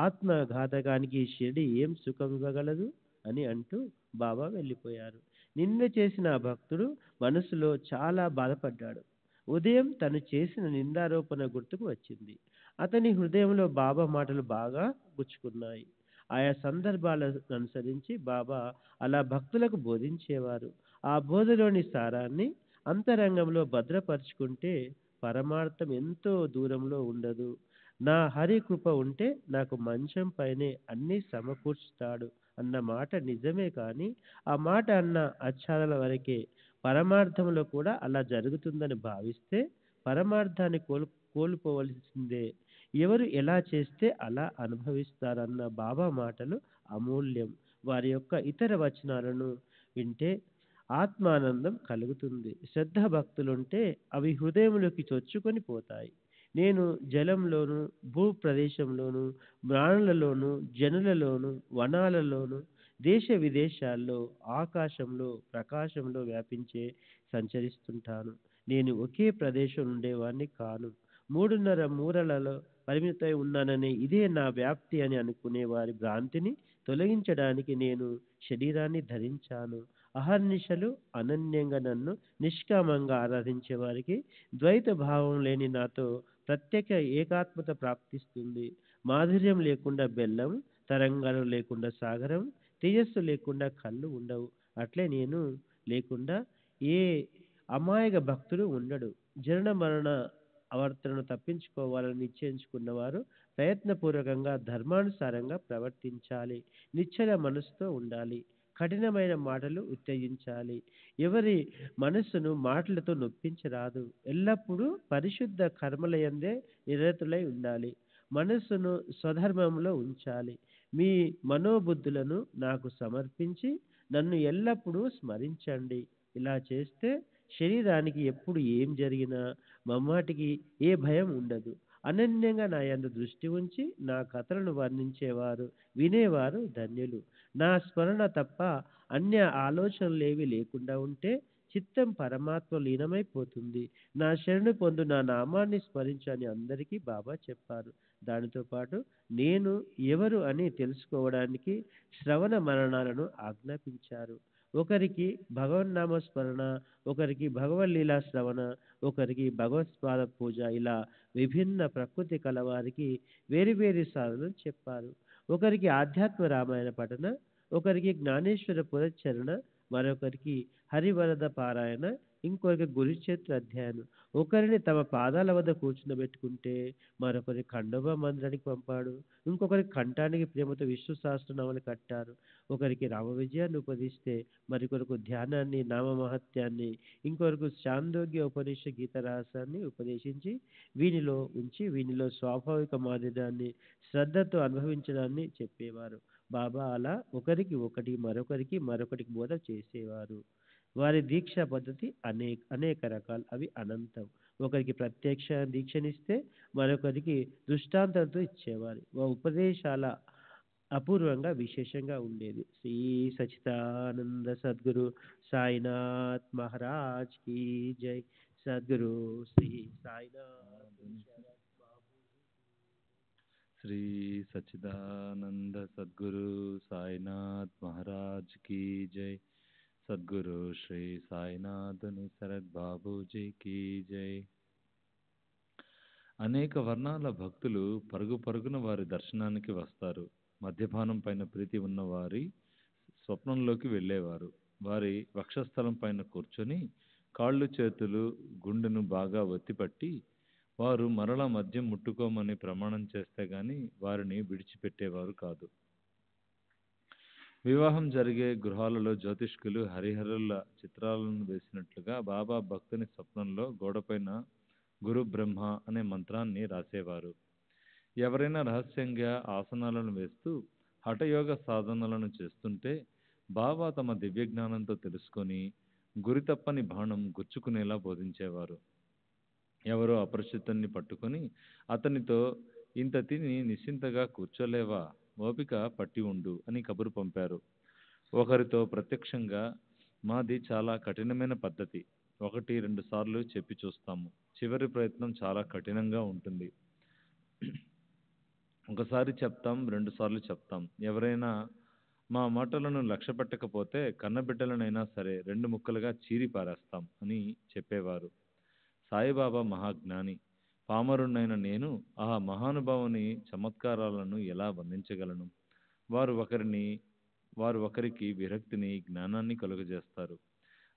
ఆత్మఘాతకానికి షిరిడి ఏం సుఖం ఇవ్వగలదు అని అంటూ బాబా వెళ్ళిపోయారు. నింద చేసిన ఆ భక్తుడు మనసులో చాలా బాధపడ్డాడు. ఉదయం తను చేసిన నిందారోపణ గుర్తుకు వచ్చింది. అతని హృదయంలో బాబా మాటలు బాగా గుచ్చుకున్నాయి. ఆయా సందర్భాలను అనుసరించి బాబా అలా భక్తులకు బోధించేవారు. ఆ బోధలోని సారాన్ని అంతరంగంలో భద్రపరుచుకుంటే పరమార్థం ఎంతో దూరంలో ఉండదు. నా హరి కృప ఉంటే నాకు మంచం పైనే అన్నీ సమకూర్చుతాడు అన్న మాట నిజమే, కానీ ఆ మాట అన్న అచ్చాదల వరకే. పరమార్థంలో కూడా అలా జరుగుతుందని భావిస్తే పరమార్థాన్ని కోల్పోవలసిందే. ఎవరు ఎలా చేస్తే అలా అనుభవిస్తారన్న బాబా మాటలు అమూల్యం. వారి యొక్క ఇతర వచనాలను వింటే ఆత్మానందం కలుగుతుంది. శ్రద్ధ భక్తులుంటే అవి హృదయంలోకి చొచ్చుకొని పోతాయి. నేను జలంలోను, భూప్రదేశంలోను, ప్రాణులలోను, జనులలోను, వనాలలోను, దేశ విదేశాల్లో, ఆకాశంలో, ప్రకాశంలో వ్యాపించే సంచరిస్తుంటాను. నేను ఒకే ప్రదేశం ఉండేవాడిని కాను. 3.5 మూరలలో పరిమితమై ఉన్నానని, ఇదే నా వ్యాప్తి అని అనుకునే వారి భ్రాంతిని తొలగించడానికి నేను శరీరాన్ని ధరించాను. అహర్నిశలు అనన్యంగా నన్ను నిష్కామంగా ఆరాధించే వారికి ద్వైత భావం లేని నాతో ప్రత్యేక ఏకాత్మత ప్రాప్తిస్తుంది. మాధుర్యం లేకుండా బెల్లం, తరంగాలు లేకుండా సాగరం, తేజస్సు లేకుండా కళ్ళు ఉండవు. అట్లే నేను లేకుండా ఏ అమాయక భక్తుడు ఉండడు. జనన మరణ ఆవర్తనను తప్పించుకోవాలని నిశ్చయించుకున్నవారు ప్రయత్నపూర్వకంగా ధర్మానుసారంగా ప్రవర్తించాలి. నిశ్చల మనసుతో ఉండాలి. కఠినమైన మాటలు ఉత్తేజించాలి. ఎవరి మనస్సును మాటలతో నొప్పించరాదు. ఎల్లప్పుడూ పరిశుద్ధ కర్మలయందే నిరతులై ఉండాలి. మనస్సును స్వధర్మంలో ఉంచాలి. మీ మనోబుద్ధులను నాకు సమర్పించి నన్ను ఎల్లప్పుడూ స్మరించండి. ఇలా చేస్తే శరీరానికి ఎప్పుడు ఏం జరిగినా మమ్మాటికి ఏ భయం ఉండదు. అనన్యంగా నా యందు దృష్టి ఉంచి నా కథలను వర్ణించేవారు, వినేవారు ధన్యులు. నా స్మరణ తప్ప అన్య ఆలోచనలేవి లేకుండా ఉంటే చిత్తం పరమాత్మ లీనమైపోతుంది. నా శరణు పొందు, నా నామాన్ని స్మరించని అందరికీ బాబా చెప్పారు. దానితో పాటు నేను ఎవరు అని తెలుసుకోవడానికి శ్రవణ మరణాలను ఆజ్ఞాపించారు. ఒకరికి భగవన్నామ స్మరణ, ఒకరికి భగవల్లీలా శ్రవణ, ఒకరికి భగవత్పాద పూజ, ఇలా విభిన్న ప్రకృతి కలవారికి వేరు వేరు సాధనలు చెప్పారు. ఒకరికి ఆధ్యాత్మ రామాయణ పఠన, ఒకరికి జ్ఞానేశ్వర పురచ్చరణ, మరొకరికి హరివరద పారాయణ, ఇంకొకరికి గురుక్షేత్ర అధ్యయనం. ఒకరిని తమ పాదాల వద్ద కూర్చుండబెట్టుకుంటే మరొకరి ఖండోబా మందిరానికి పంపాడు. ఇంకొకరికి కంఠానికి ప్రేమతో విష్ణు సహస్రనామాలు కట్టారు. ఒకరికి రామ విజయాన్ని ఉపదిస్తే మరికొరకు ధ్యానాన్ని, నామ మహత్యాన్ని, ఇంకొకరికి చాందోగ్య ఉపనిష గీత రహస్యాన్ని ఉపదేశించి వీనిలో ఉంచి వీనిలో స్వాభావిక మాదిరాన్ని శ్రద్ధతో అనుభవించడాన్ని చెప్పేవారు. బాబా అలా ఒకరికి ఒకటి, మరొకరికి మరొకటికి బోధ చేసేవారు. వారి దీక్షా పద్ధతి అనేక రకాలు, అవి అనంతం. ఒకరికి ప్రత్యక్ష దీక్షనిస్తే మరొకరికి దృష్టాంతంతో ఇచ్చేవారు. ఉపదేశాల అపూర్వంగా విశేషంగా ఉండేది. శ్రీ సచిదానంద సద్గురు సాయినాథ్ మహారాజ్ కీ జై. సద్గురు శ్రీ సాయినాథ్. శ్రీ సచిదానంద సద్గురు సాయినాథ్ మహారాజ్ కీ జై. సద్గురు శ్రీ సాయినాథ్ శరత్ బాబూజీ కీ జై. అనేక వర్ణాల భక్తులు పరుగు పరుగున వారి దర్శనానికి వస్తారు. మద్యపానం పైన ప్రీతి ఉన్న వారి స్వప్నంలోకి వెళ్ళేవారు. వారి వక్షస్థలం పైన కూర్చొని కాళ్ళు చేతులు గుండెను బాగా ఒత్తిపట్టి వారు మరలా మద్యం ముట్టుకోమని ప్రమాణం చేస్తే గాని వారిని విడిచిపెట్టేవారు కాదు. వివాహం జరిగే గృహాలలో జ్యోతిష్కులు హరిహరుల చిత్రాలను వేసినట్లుగా బాబా భక్తుని స్వప్నంలో గోడపైన గురు బ్రహ్మ అనే మంత్రాన్ని రాసేవారు. ఎవరైనా రహస్యంగా ఆసనాలను వేస్తూ హఠయోగ సాధనలను చేస్తుంటే బాబా తమ దివ్యజ్ఞానంతో తెలుసుకొని గురి తప్పని బాణం గుచ్చుకునేలా బోధించేవారు. ఎవరో అపరిచితుణ్ణి పట్టుకొని అతనితో ఇంత తిని నిశ్చింతగా కూర్చోలేవా, ఓపిక పట్టి ఉండు అని కబురు పంపారు. ఒకరితో ప్రత్యక్షంగా మాది చాలా కఠినమైన పద్ధతి, 1-2 సార్లు చెప్పి చూస్తాము. చివరి ప్రయత్నం చాలా కఠినంగా ఉంటుంది. ఒకసారి చెప్తాం, 2 సార్లు చెప్తాం. ఎవరైనా మా మాటలను లక్ష్య పెట్టకపోతే కన్నబిడ్డలనైనా సరే 2 ముక్కలుగా చీరి పారేస్తాం అని చెప్పేవారు. సాయిబాబా మహాజ్ఞాని. పామరుణ్ణైన నేను ఆ మహానుభావుని చమత్కారాలను ఎలా వర్ణించగలను? వారు ఒకరికి విరక్తిని, జ్ఞానాన్ని కలుగజేస్తారు.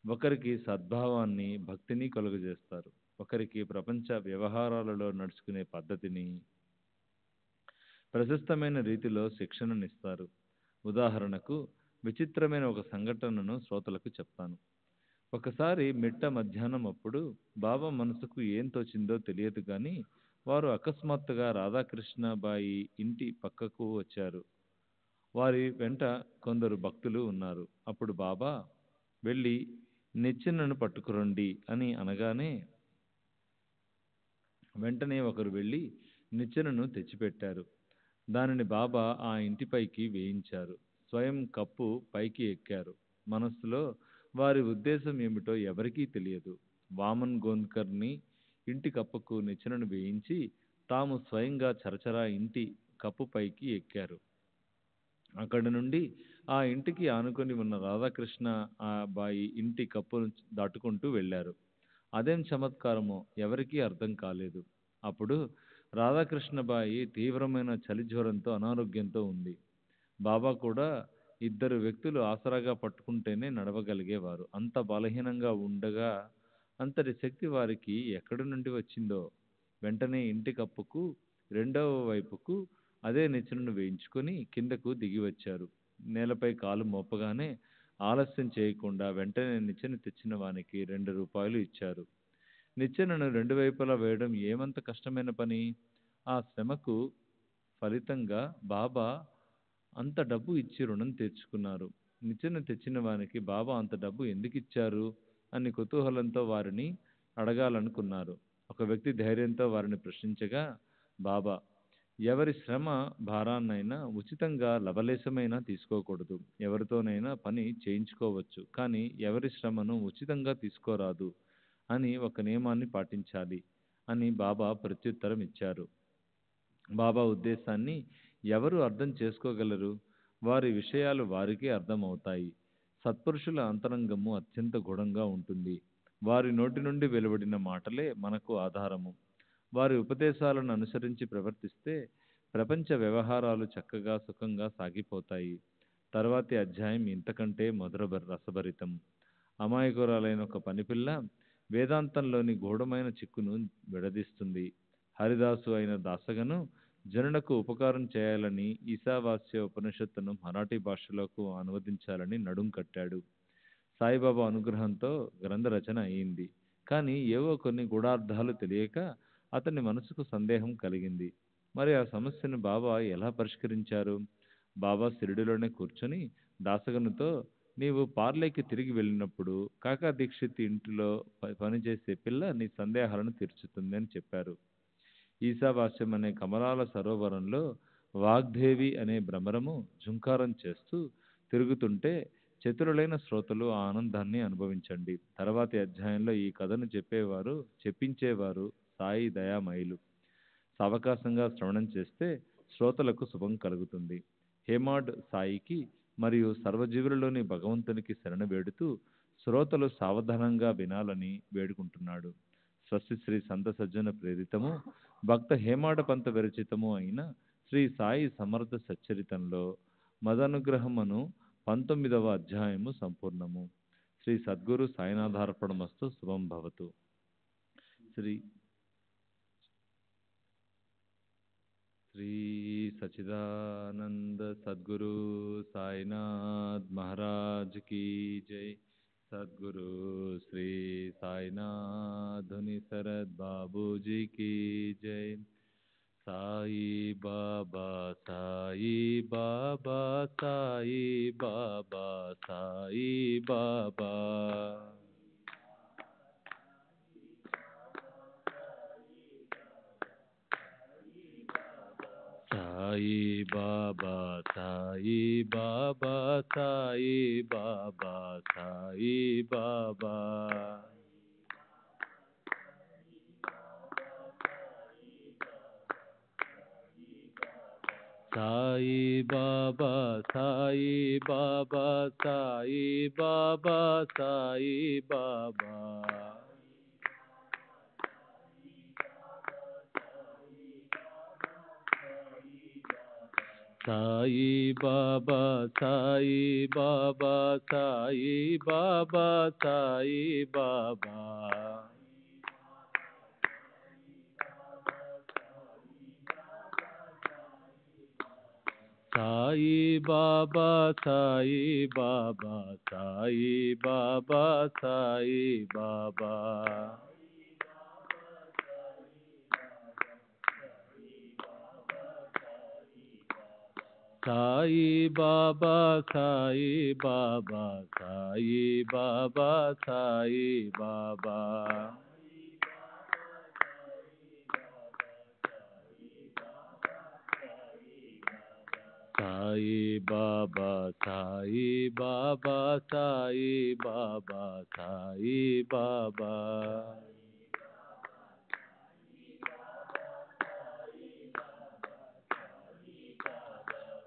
ఒకరికి సద్భావాన్ని, భక్తిని కలుగజేస్తారు. ఒకరికి ప్రపంచ వ్యవహారాలలో నడుచుకునే పద్ధతిని, ప్రశస్తమైన రీతిలో శిక్షణనిస్తారు. ఉదాహరణకు విచిత్రమైన ఒక సంఘటనను శ్రోతలకు చెప్తాను. ఒకసారి మిట్ట మధ్యాహ్నం అప్పుడు బాబా మనసుకు ఏం తోచిందో తెలియదు కానీ వారు అకస్మాత్తుగా రాధాకృష్ణబాయి ఇంటి పక్కకు వచ్చారు. వారి వెంట కొందరు భక్తులు ఉన్నారు. అప్పుడు బాబా వెళ్ళి నిచ్చెనను పట్టుకురండి అని అనగానే వెంటనే ఒకరు వెళ్ళి నిచ్చెనను తెచ్చిపెట్టారు. దానిని బాబా ఆ ఇంటిపైకి వేయించారు. స్వయం కప్పు పైకి ఎక్కారు. మనస్సులో వారి ఉద్దేశం ఏమిటో ఎవరికీ తెలియదు. వామన్ గోంద్కర్ని ఇంటి కప్పుకు నిచ్చెనను వేయించి తాము స్వయంగా చరచరా ఇంటి కప్పు పైకి ఎక్కారు. అక్కడి నుండి ఆ ఇంటికి ఆనుకొని ఉన్న రాధాకృష్ణ ఆ బాయి ఇంటి కప్పును దాటుకుంటూ వెళ్ళారు. అదేం చమత్కారమో ఎవరికీ అర్థం కాలేదు. అప్పుడు రాధాకృష్ణబాయి తీవ్రమైన చలి జ్వరంతో అనారోగ్యంతో ఉంది. బాబా కూడా ఇద్దరు వ్యక్తులు ఆసరాగా పట్టుకుంటేనే నడవగలిగేవారు. అంత బలహీనంగా ఉండగా అంతటి శక్తి వారికి ఎక్కడి నుండి వచ్చిందో. వెంటనే ఇంటి కప్పుకు రెండవ వైపుకు అదే నిచ్చెనను వేయించుకొని కిందకు దిగి వచ్చారు. నేలపై కాలు మోపగానే ఆలస్యం చేయకుండా వెంటనే నిచ్చెన తెచ్చిన వానికి 2 రూపాయలు ఇచ్చారు. నిచ్చెనను 2 వైపులా వేయడం ఏమంత కష్టమైన పని? ఆ శ్రమకు ఫలితంగా బాబా అంత డబ్బు ఇచ్చి రుణం తీర్చుకున్నారు. నిచ్చెన తెచ్చిన వానికి బాబా అంత డబ్బు ఎందుకు ఇచ్చారు అని కుతూహలంతో వారిని అడగాలనుకున్నారు. ఒక వ్యక్తి ధైర్యంతో వారిని ప్రశ్నించగా, బాబా, ఎవరి శ్రమ భారాన్నైనా ఉచితంగా లవలేశమైనా తీసుకోకూడదు. ఎవరితోనైనా పని చేయించుకోవచ్చు, కానీ ఎవరి శ్రమను ఉచితంగా తీసుకోరాదు అని ఒక నియమాన్ని పాటించాలి అని బాబా ప్రత్యుత్తరం ఇచ్చారు. బాబా ఉద్దేశాన్ని ఎవరు అర్థం చేసుకోగలరు? వారి విషయాలు వారికే అర్థమవుతాయి. సత్పురుషుల అంతరంగము అత్యంత గూఢంగా ఉంటుంది. వారి నోటి నుండి వెలువడిన మాటలే మనకు ఆధారము. వారి ఉపదేశాలను అనుసరించి ప్రవర్తిస్తే ప్రపంచ వ్యవహారాలు చక్కగా సుఖంగా సాగిపోతాయి. తర్వాతి అధ్యాయం ఇంతకంటే రసభరితం. అమాయకురాలైన ఒక పనిపిల్ల వేదాంతంలోని గూఢమైన చిక్కును విడదీస్తుంది. హరిదాసు అయిన దాసగను జనులకు ఉపకారం చేయాలని ఈశావాస్య ఉపనిషత్తును మరాఠీ భాషలోకి అనువదించాలని నడుం కట్టాడు. సాయిబాబా అనుగ్రహంతో గ్రంథ రచన అయింది. కానీ ఏవో కొన్ని గూఢార్థాలు తెలియక అతని మనసుకు సందేహం కలిగింది. మరి ఆ సమస్యను బాబా ఎలా పరిష్కరించారు? బాబా షిరిడిలోనే కూర్చొని దాసగనుతో, నీవు పార్లేకి తిరిగి వెళ్ళినప్పుడు కాకా దీక్షిత్ ఇంటిలో పనిచేసే పిల్ల నీ సందేహాలను తీర్చుతుంది అని చెప్పారు. ఈశావాస్యం అనే కమలాల సరోవరంలో వాగ్దేవి అనే భ్రమరము జుంకారం చేస్తూ తిరుగుతుంటే చతురులైన శ్రోతలు ఆ ఆనందాన్ని అనుభవించండి. తర్వాతి అధ్యాయంలో ఈ కథను చెప్పించేవారు సాయి దయామయులు. సావకాశంగా శ్రవణం చేస్తే శ్రోతలకు శుభం కలుగుతుంది. హేమాడ్ సాయికి మరియు సర్వజీవులలోని భగవంతునికి శరణ వేడుతూ శ్రోతలు సావధానంగా వినాలని వేడుకుంటున్నాడు. స్వస్తి శ్రీ సంత సజ్జన ప్రేరితము భక్త హేమాడ పంత విరచితము అయిన శ్రీ సాయి సమర్థ సచ్చరితంలో మదనుగ్రహమును 19వ అధ్యాయము సంపూర్ణము. శ్రీ సద్గురు సాయినాథార్పణమస్తు. శుభం భవతు. శ్రీ సచిదానంద సద్గురు సాయినాథ్ మహారాజ్ की जय. सद्गुरु श्री साईनाथ धुनि शरद बाबूजी की जय. साई बाबा साई बाबा साई बाबा साई बाबा. साई बाबा साई बाबा साई बाबा साई बाबा. साई बाबा साई बाबा साई बाबा साई बाबा. साई बाबा साई बाबा साई बाबा साई बाबा. साई बाबा साई बाबा साई बाबा साई बाबा. साई बाबा साई बाबा साई बाबा साई बाबा. బాబా సాయి బాబా సాయి బాబా సాయి బాబా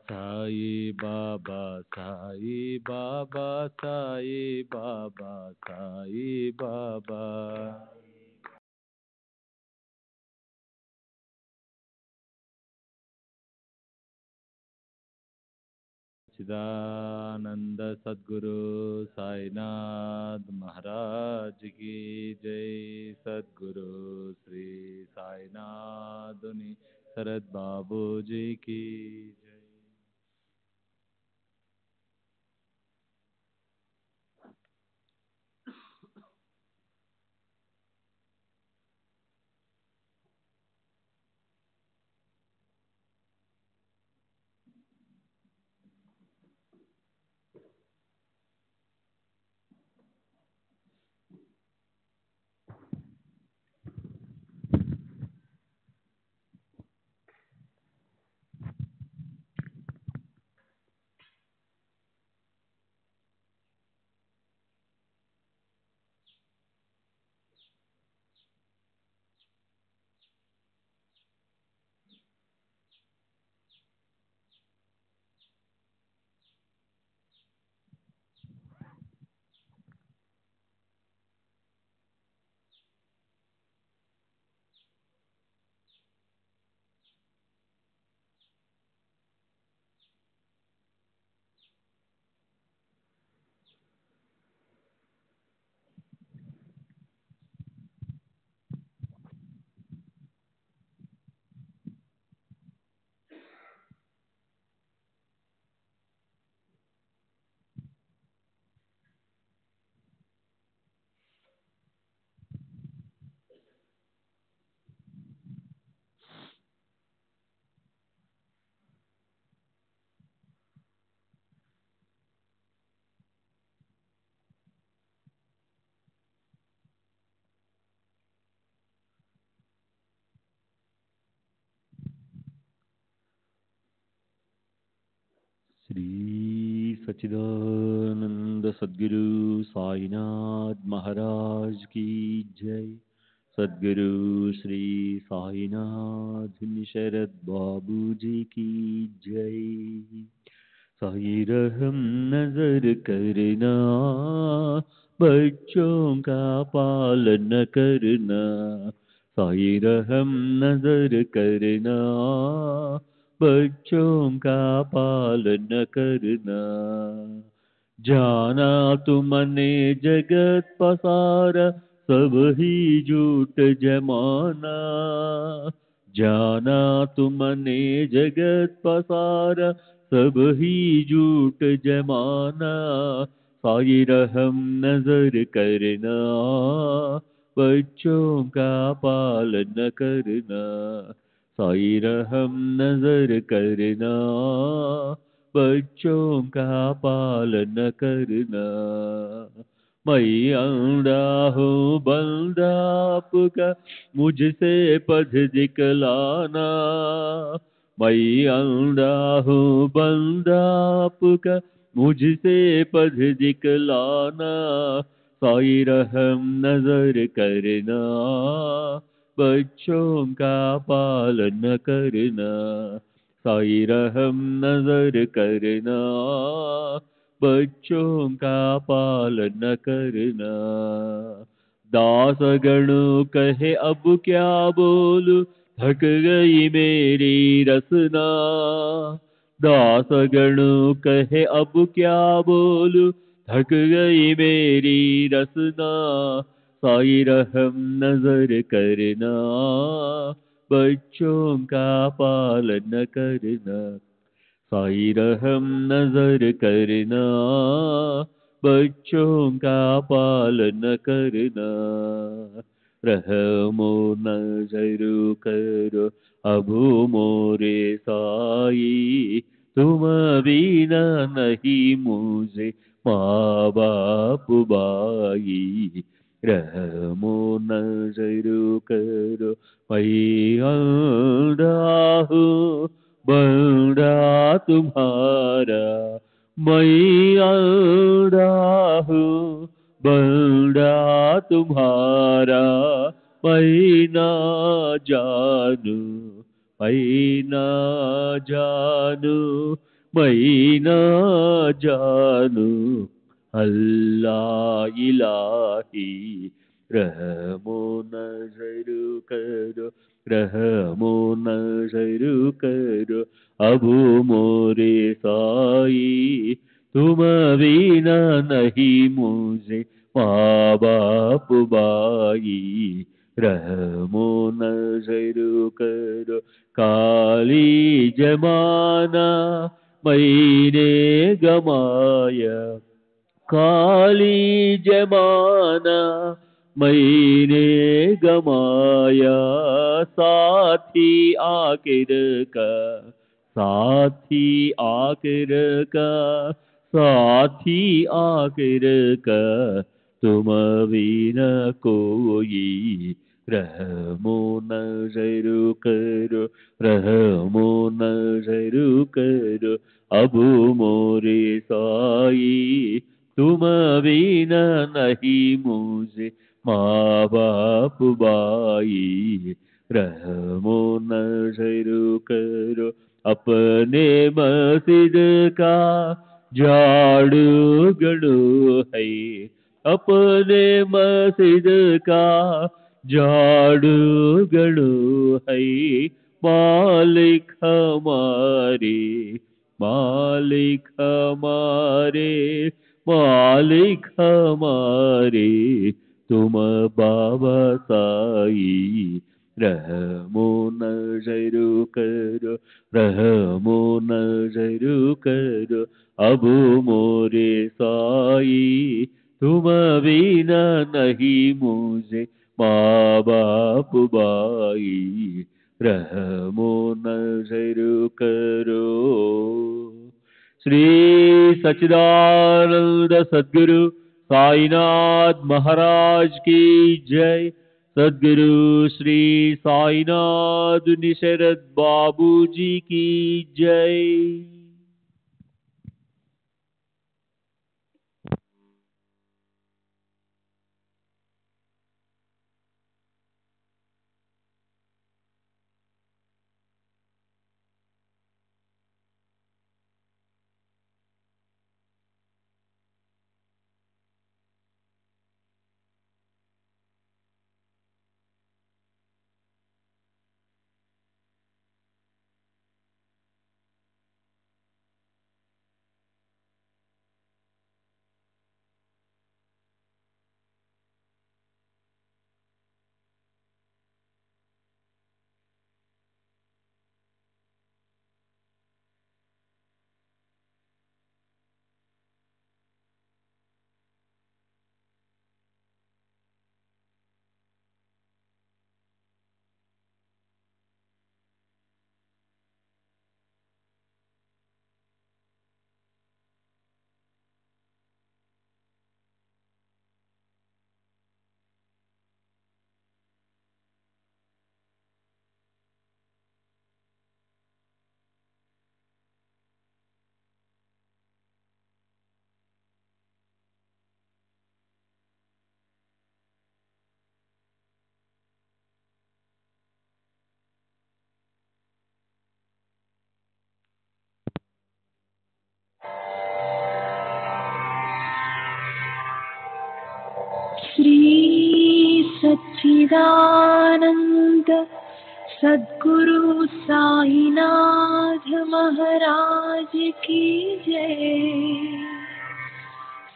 సాయి బాబా సాయి బాబా సాయి బాబా సాయి బాబా చిదానంద సద్గురు సాయినాథ్ మహారాజ్ की जय सद्गुरु श्री साईनाथुनि शरद बाबू जी की जय श्री सच्चिदानंद सद्गुरु साईनाथ महाराज की जय सद्गुरु श्री साईनाथ शरद बाबू जी की जय साई रहम नजर करना बच्चों का पालन करना साई रहम नजर करना बच्चों का पालन करना जाना तुमने जगत पसारा सब ही झूठ जमाना जाना तुमने जगत पसारा सब ही झूठ जमाना साई रहम नजर करना बच्चों का पालन करना साई रहम नजर करना बच्चों का पालन करना मैं अंधा हूँ बंदा आपका मुझसे पथ दिखलाना मैं अंधा हूँ बंदा आपका मुझसे पथ दिखलाना साई रहम नजर करना बच्चों का पालन करना साई रहम नजर करना बच्चों का पालन करना दास गणों कहे अब क्या बोलूं थक गई मेरी रसना दास गणों कहे अब क्या बोलूं थक गई मेरी रसना साई रहम नजर करना बच्चों का पालन करना साई रहम नजर करना बच्चों का पालन करना रहमो नजर करो अबू मोरे साई तुम बिना नहीं मुझे माँ बाप भाई रहमो नजर करो मैं अंधा हूँ बंदा तुम्हारा मैं अंधा हूँ बंदा तुम्हारा, मैं ना जानू, मैं ना जानू, मैं ना जानू। अल्लाह इलाही रहमो नजर करो, रहमो नजर करो। अबू मोरे साई तुम बिना नहीं मुझे माँ बाप बाई, रहमो नजर करो। काली जमाना मैंने गमाया, काली जमाना मैंने गमाया। साथी आखिर का, साथी आखिर का, साथी आखिर का तुम बिना कोई, रहमो नजर करो, रहमो नजर करो। अबू मोरे साई तुम बिना नहीं मुझे माँ बाप बाई, रहमो नजर करो। अपने मस्जिद का झाड़ू गड़ो है, अपने मस्जिद का झाड़ू गड़ो है। मालिक हमारे, मालिक हमारे, मालिक हमारे तुम बाबा साई, रहमो नजर करो, रहमो नजर करो। अबू मोरे साई तुम बिना नहीं मुझे माँ बाप बाई, रहमो नजर करो। श्री सच्चिदानंद सद्गुरु साईनाथ महाराज की जय। सद्गुरु श्री साईनाथ निशरद बाबू जी की जय। श्री सच्चिदानंद सद्गुरु साईनाथ महाराज की जय।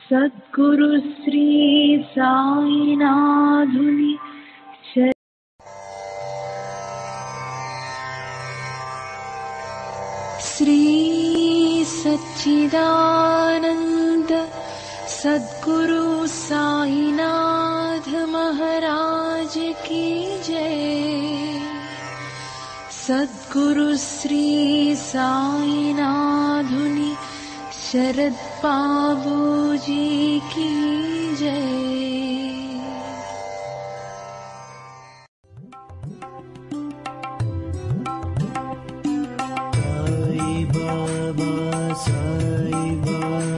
सद्गुरु श्री साईनाथुनि श्री सच्चिदानंद सद्गुरु साईनाथ महाराज की जय। सद्गुरु श्री साईनाथुनि शरद बाबू जी की जय। साई बाबा, साई बाबा।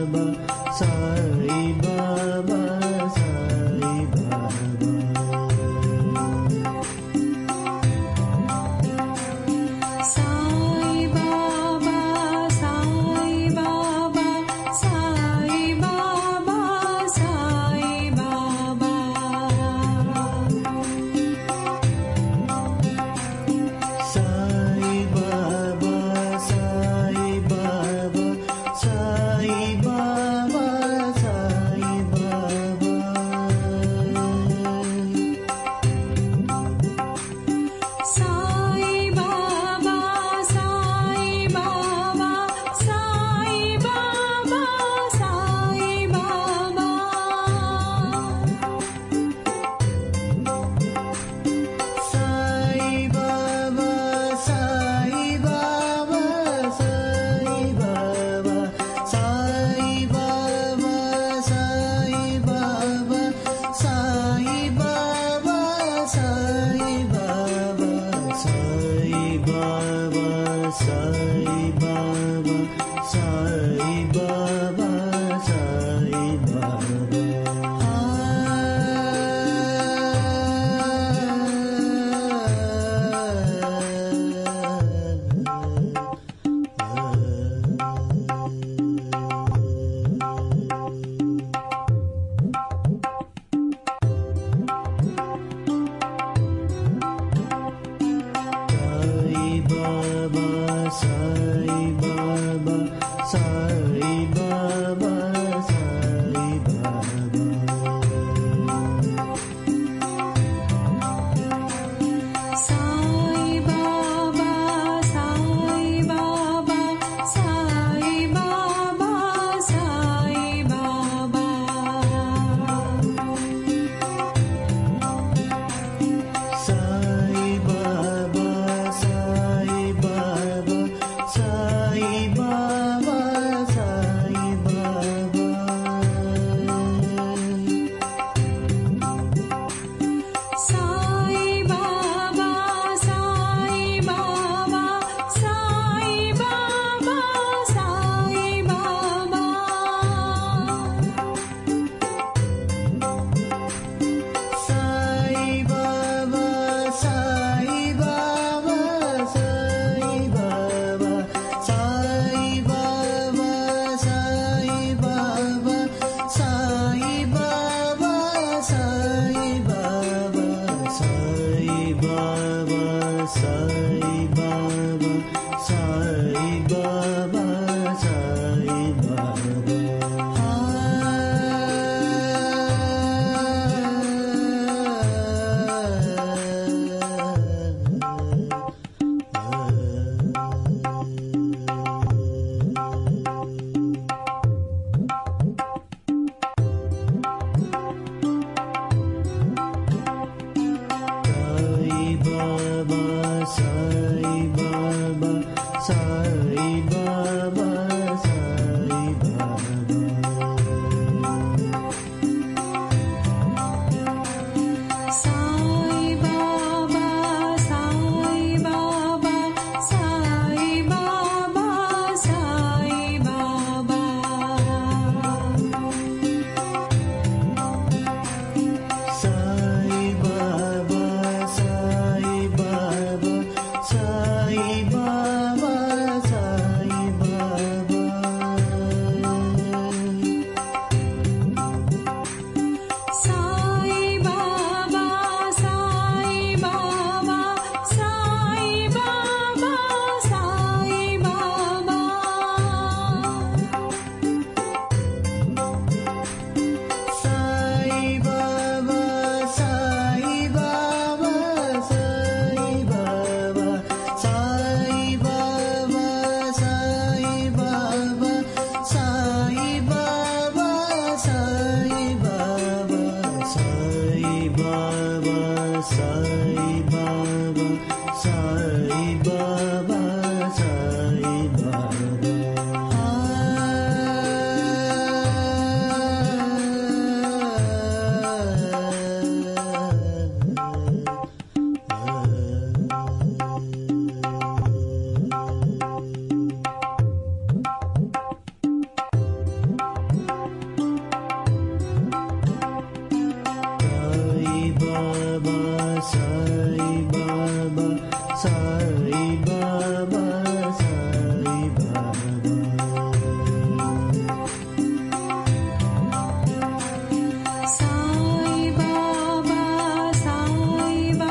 Sai